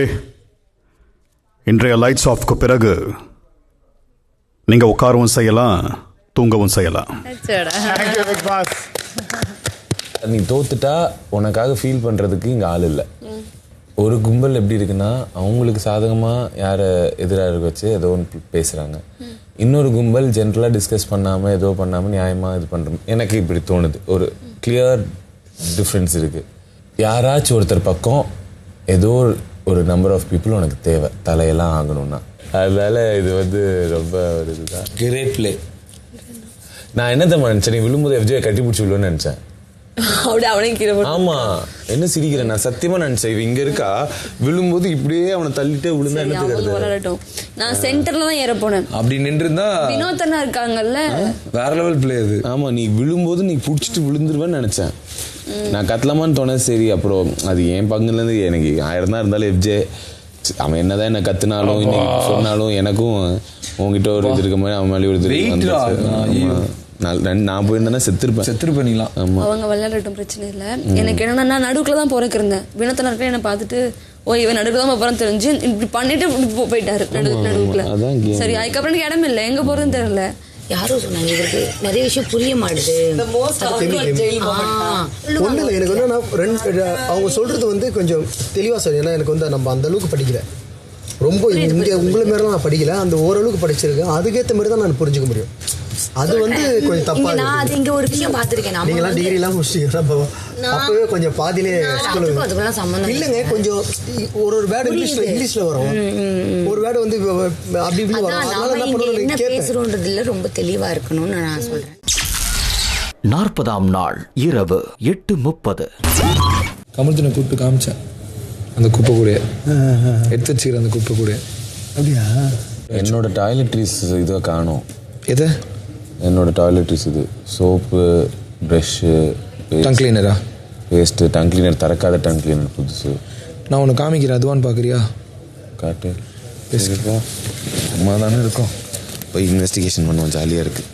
இன்றைய லைட்ஸ் ஆஃப்க்கு பிறகு நீங்க உட்காரவும் செய்யலாம், தூங்கவும் செய்யலாம். நீ தோத்துட்டா உனக்காக ஃபீல் பண்ணுறதுக்கு இங்கே ஆள் இல்லை. ஒரு கும்பல் எப்படி இருக்குன்னா அவங்களுக்கு சாதகமாக யாரை எதிராக இருக்க வச்சு ஏதோ ஒன்று பேசுகிறாங்க. இன்னொரு கும்பல் ஜென்ரலாக டிஸ்கஸ் பண்ணாமல் ஏதோ பண்ணாமல் நியாயமாக இது பண்ணுறோம். எனக்கு இப்படி தோணுது. ஒரு கிளியர் டிஃப்ரென்ஸ் இருக்குது. யாராச்சும் ஒருத்தர் பக்கம் ஏதோ ஒரு நம்பர் ஆஃப் பீப்புள் உனக்கு தேவை, தலையெல்லாம் ஆகணும்னா. அதனால இது வந்து ரொம்ப ஒரு இதுதான். Great play. நான் என்ன தான் நினச்சேன், நீ விழும்போது FJ கட்டி பிடிச்சி விழுன்னு நினச்சேன். ஆமா, என்ன சிரிக்கிறேன்? நான் சத்தியமா நினைச்சேன் இவ இங்க இருக்கா, விழும்போது இப்படியே அவனை தள்ளிட்டே விழுந்தா என்ன. நான் சென்டர்ல தான் ஏற போனேன். அப்படி நின்றுருந்தா வினோதனா இருக்காங்கல்ல, வேற லெவல் பிளே அது. ஆமா, நீ விழும்போது நீ புடிச்சிட்டு விழுந்துருவேன்னு நினைச்சேன். நான் கத்தலாமான்னு தோணேன். சரி, அப்புறம் அது என் பங்குல இருந்து எனக்கு 1000 தான் இருந்தாலும் FJ அவன் என்னதான் என்ன கத்துனாலும் இன்னைக்கு சொன்னாலும் எனக்கும் உங்ககிட்ட ஒரு இது இருக்க மாதிரி அவன் மேலே ஒரு இது. நான் போயிருந்தேன்னா செத்துருப்பேன். அவங்க விளையாடட்டும், பிரச்சனை இல்லை. எனக்கு என்னன்னா நான் நடுவுக்குள்ள தான் போறக்கு இருந்தேன். வினோதனா இருக்க என்ன பார்த்துட்டு இவன் நடுவுல தான் போறேன்னு தெரிஞ்சு இப்படி பண்ணிட்டு போயிட்டாரு நடுவுக்குள்ள. சரி, அதுக்கப்புறம் எனக்கு இடம் இல்லை, எங்க போறதுன்னு தெரியல. யாரும் சொன்னாங்க இவருக்கு நிறைய விஷயம் புரிய மாட்டுது. ஒன்றும் இல்லை, எனக்கு வந்து அவங்க சொல்றது வந்து கொஞ்சம் தெளிவாக சொல்லு. ஏன்னா எனக்கு வந்து நம்ம அந்த அளவுக்கு படிக்கல, ரொம்ப இங்கே உங்களை மாரிலாம் நான் படிக்கல, அந்த ஓரளவுக்கு படிச்சிருக்கேன். அதுக்கேற்ற மாதிரி தான் நான் புரிஞ்சுக்க முடியும். அது வந்து கொஞ்சம் தப்பா. நான் அது இங்க ஒரு விஷயம் பார்த்துருக்கேன். நீங்களாம் டிகிரி எல்லாம் முடிச்சிட்டீங்க, அப்பவே கொஞ்சம் பாதியிலே இல்லைங்க. கொஞ்சம் ஒரு வேர்டு இங்கிலீஷ்ல வரும், ஒரு வேர்டு வந்து அப்படி இப்படி வரும். என்ன பேசுறோன்றது இல்லை, ரொம்ப தெளிவா இருக்கணும்னு நான் சொல்றேன். 40ஆம் நாள் இரவு 8:30. கமல்தனை கூப்பிட்டு காமிச்சேன். அந்த குப்பை கூட எடுத்து வச்சுக்கிற அந்த குப்பை கூட. அப்படியா? என்னோட டாய்லெட்ரிஸ் இதை காணும். எது? என்னோட டாய்லெட்ரிஸ் இது சோப்பு, ப்ரஷ்ஷு, டங் கிளீனரா? பேஸ்ட்டு, டங் கிளீனர், திறக்காத டங் கிளீனர் புதுசு. நான் உன்னை காமிக்கிறேன், அதுவான்னு பார்க்குறியா? காட்டு. பேசுப்பா, சும்மா தானே இருக்கும். போய் இன்வெஸ்டிகேஷன் பண்ணுவோம், ஜாலியாக இருக்குது.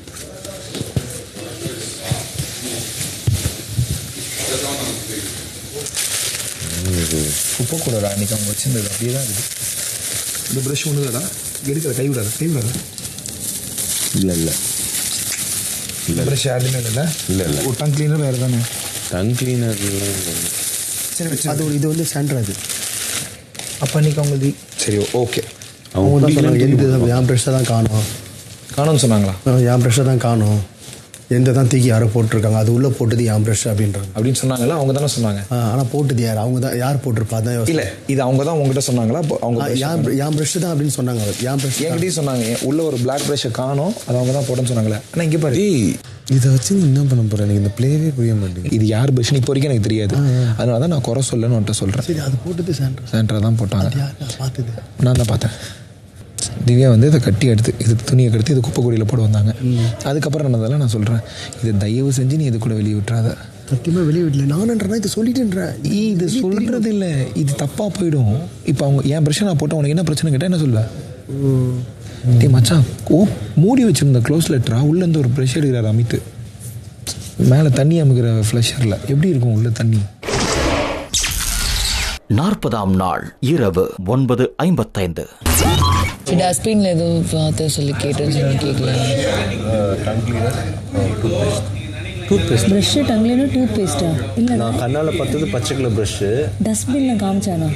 குப்பை கூடடா அன்றைக்கி அவங்க வச்சுருந்தது அப்படியே தான் இருக்குது. இந்த ப்ரஷ் ஒன்றுதாடா, எடுக்கிற கை விடாத, கை விடாத. இல்லை இல்லை இல்லை, ப்ரஷ் யாருமே இல்லைல்ல? இல்லை இல்லை. ஒரு டங் கிளீனர் வேறு தானே? டங் கிளீனர் சரி வச்சு அது இது வந்து சாண்ட்ரா இது. அப்போ அன்றைக்கி அவங்க சரி ஓகே. அவங்க தான் சொன்னாங்க என் ப்ரெஷ்ஷை தான் காணும்னு சொன்னாங்களா? என் ப்ரெஷ்ஷை தான் காணும், எந்த தான் தூக்கி யாரோ போட்டிருக்காங்க, அது உள்ளே போட்டது என் ப்ரெஷ் அப்படின்றாங்க. அப்படின்னு சொன்னாங்களா? அவங்க தானே சொன்னாங்க. ஆனால் போட்டது யார்? அவங்க தான். யார் போட்டிருப்பா? அதான் இல்லை, இது அவங்க தான் உங்ககிட்ட சொன்னாங்களா? அவங்க என் ப்ரெஷ் தான் அப்படின்னு சொன்னாங்க. என் ப்ரெஷ் என்கிட்டயும் சொன்னாங்க, உள்ள ஒரு பிளாக் ப்ரஷ்ஷை காணும், அது அவங்க தான் போட்டேன்னு சொன்னாங்களே. ஆனால் இங்கே பாரு, இதை வச்சு நீ என்ன பண்ண போகிறேன்? எனக்கு இந்த பிளேவே புரிய மாட்டேங்குது. இது யார் ப்ரஷ்னு இப்போ வரைக்கும் எனக்கு தெரியாது. அதனால தான் நான் குறை சொல்லணும்னு வந்துட்டு சொல்கிறேன். சரி, அது போட்டது சாண்ட்ரா தான் போட்டாங்க. பார்த்தது நான் தான் பார்த்தேன். திவ்யா வந்து இதை கட்டி எடுத்து இது துணியை கடுத்து இது குப்பை கொடியில் போட வந்தாங்க. அதுக்கப்புறம் நடந்ததெல்லாம் நான் சொல்கிறேன், இதை தயவு செஞ்சு நீ இது கூட வெளியே விட்டுறாத. சத்தியமாக வெளியே விடல. நானுன்றேன், இதை சொல்லிட்டுன்றேன். இது சொல்கிறது இல்லை, இது தப்பாக போயிடும். இப்போ அவங்க என் பிரச்சனை நான் போட்டேன், உனக்கு என்ன பிரச்சனை கேட்டால் என்ன சொல்ல? டே மச்சான், மூடி வச்சுருந்த க்ளோஸ் லெட்டரா உள்ளேருந்து ஒரு ப்ரெஷ் எடுக்கிறார் அமித்து, மேலே தண்ணி அமுக்கிற ஃப்ளஷரில் எப்படி இருக்கும் உள்ள தண்ணி? 40ஆம் நாள் இரவு 9:55. டஸ்ட்பின்ல எதுவும் பார்த்து சொல்லி கேட்டேன்னு சொல்லி கேட்கல. Toothpaste, brush, tongue cleaner, tooth பேஸ்ட்டா? இல்லை, நான் கண்ணால் பார்த்தது பச்சை கலர் ப்ரஷ்ஷு. டஸ்ட்பின்ல காமிச்சானா?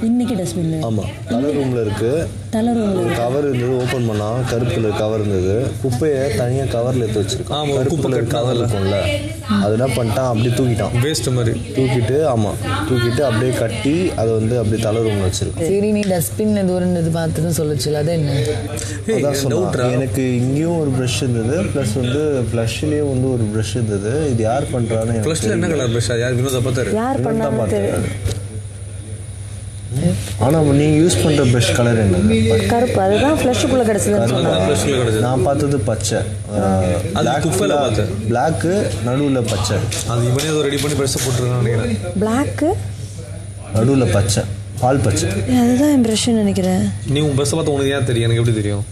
இன்னைக்கு டஸ்ட்பின்ல? ஆமாம், தலை ரூமில் இருக்குது. தலை ரூமில் கவர் இருந்தது, ஓப்பன் பண்ணால் கருப்பு கலர் கவர் இருந்தது. குப்பையை தனியாக கவரில் எடுத்து வச்சிருக்கான். கருப்பு கலர் கவர் இருக்கும்ல, அது என்ன பண்ணிட்டான், அப்படியே தூக்கிட்டான், வேஸ்ட் மாதிரி தூக்கிட்டு. ஆமாம், தூக்கிட்டு அப்படியே கட்டி அதை வந்து அப்படியே தலை ரூமில் வச்சிருக்கான். சரி, நீ டஸ்ட்பின் தூரம் இது பார்த்துன்னு சொல்லச்சுல, அது என்ன? அதான் சொன்னா, எனக்கு இங்கேயும் ஒரு ப்ரஷ் இருந்தது, ப்ளஸ் வந்து ஃப்ளஷ்லேயும் வந்து ஒரு ப்ரஷ் இருந்தது. இது யார் பண்றான்னு ஃப்ளஷ்ல என்ன கலர் ப்ரஷ்? யார் வினோத பார்த்தாரு? யார் பண்ணாம தெரியும். ஆனா நீங்க யூஸ் பண்ற ப்ரஷ் கலர் என்ன? கருப்பு. அதுதான் ஃப்ளஷ்க்குள்ள கிடைச்சதுன்னு சொன்னாங்க. நான் பார்த்தது பச்சை. அது குப்பையில பார்த்தேன். பிளாக் நடுவுல பச்சை. அது இவனே ஏதோ ரெடி பண்ணி ப்ரஷ் போட்டுருக்கான்னு நினைக்கிறேன். பிளாக் நடுவுல பச்சை, பால் பச்சை. அதுதான் என் ப்ரஷ்னு நினைக்கிறேன். நீ உன் ப்ரஷ் பார்த்து உனக்கு ஏன் தெரியும்? எனக்கு எப்படி தெரியும்?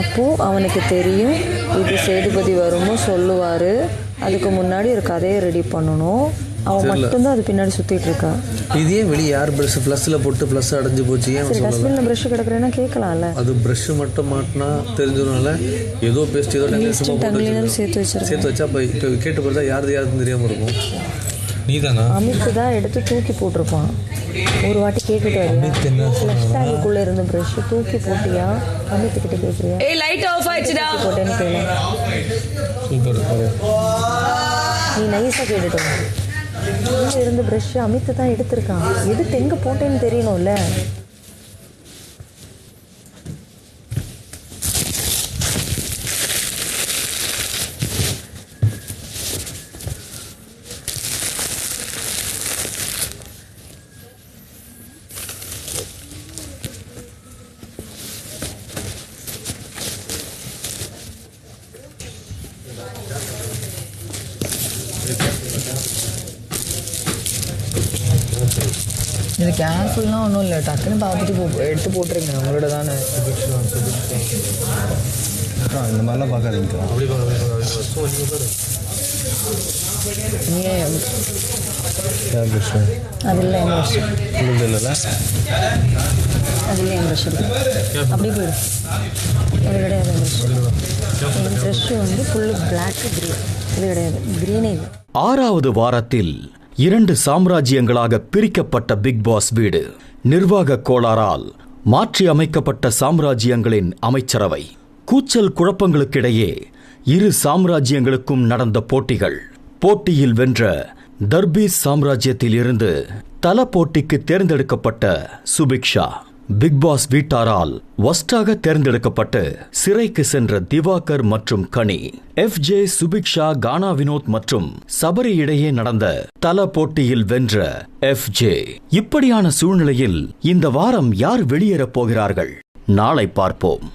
அப்போது அவனுக்கு தெரியும், இது சேதுபதி வருமோ சொல்லுவார், அதுக்கு முன்னாடி ஒரு கதையை ரெடி பண்ணணும். அவன் மட்டும்தான் அது பின்னாடி சுற்றிட்டு இருக்கா. இதே வெளியே யார் ப்ரஷ் ப்ளஸ்ஸில் போட்டு ப்ளஸ் அடைஞ்சு போச்சு? ஏன் டஸ்ட்பின்ல ப்ரஷ் கிடக்குறேன்னா கேட்கலாம்ல. அது ப்ரஷ் மட்டும் மாட்டினா தெரிஞ்சதுனால ஏதோ பேஸ்ட் ஏதோ சேர்த்து வச்சா இப்போ கேட்டு பார்த்தா யாருன்னு தெரியாமல் இருக்கும். நீ தானா? அமித்து தான் எடுத்து தூக்கி போட்டிருப்பான். ஒரு வாட்டி கேட்டுட்டு ஃப்ளஷ்டாங்குள்ளே இருந்த ப்ரஷ் தூக்கி போட்டியா? அமித்து கிட்ட கேட்குறியா? ஏய், லைட் ஆஃப் ஆயிடுச்சுடா போட்டேன்னு கேளு. நீ நைஸாக கேட்டுட்டு உள்ளே இருந்த ப்ரஷ் அமித்து தான் எடுத்திருக்கான். எடுத்து எங்கே போட்டேன்னு தெரியணும்ல. இது கேர்ஃபுல்னால் ஒன்றும் இல்லை, டக்குன்னு பார்த்துட்டு எடுத்து போட்டுருங்க. உங்களோட தானே இந்த மாதிரிலாம் பார்க்காதீங்க. ஏன் அது இல்லை என் ப்ரஷ் இல்லைல்ல, அது இல்லை என் ப்ரஷ் இருக்கு. அப்படியே போயிடும். அது கிடையாது என் ப்ரஷ். என் ப்ரஷ் வந்து ஃபுல்லு பிளாக்கு க்ரீன். இது கிடையாது, க்ரீனே இல்லை. 6வது வாரத்தில் 2 சாம்ராஜ்யங்களாக பிரிக்கப்பட்ட பிக் பாஸ் வீடு. நிர்வாக கோளாறால் மாற்றி அமைக்கப்பட்ட சாம்ராஜ்யங்களின் அமைச்சரவை. கூச்சல் குழப்பங்களுக்கிடையே இரு சாம்ராஜ்யங்களுக்கும் நடந்த போட்டிகள். போட்டியில் வென்ற தர்பீஸ் சாம்ராஜ்யத்தில் இருந்து தல போட்டிக்கு தேர்ந்தெடுக்கப்பட்ட சுபிக்ஷா பிக் பாஸ் வீட்டாரால் ஒஸ்டாக தேர்ந்தெடுக்கப்பட்டு சிறைக்கு சென்ற திவாகர் மற்றும் கனி, FJ, சுபிக்ஷா, கானா வினோத் மற்றும் சபரி இடையே நடந்த தல போட்டியில் வென்ற FJ. இப்படியான சூழ்நிலையில் இந்த வாரம் யார் வெளியேறப் போகிறார்கள்? நாளை பார்ப்போம்.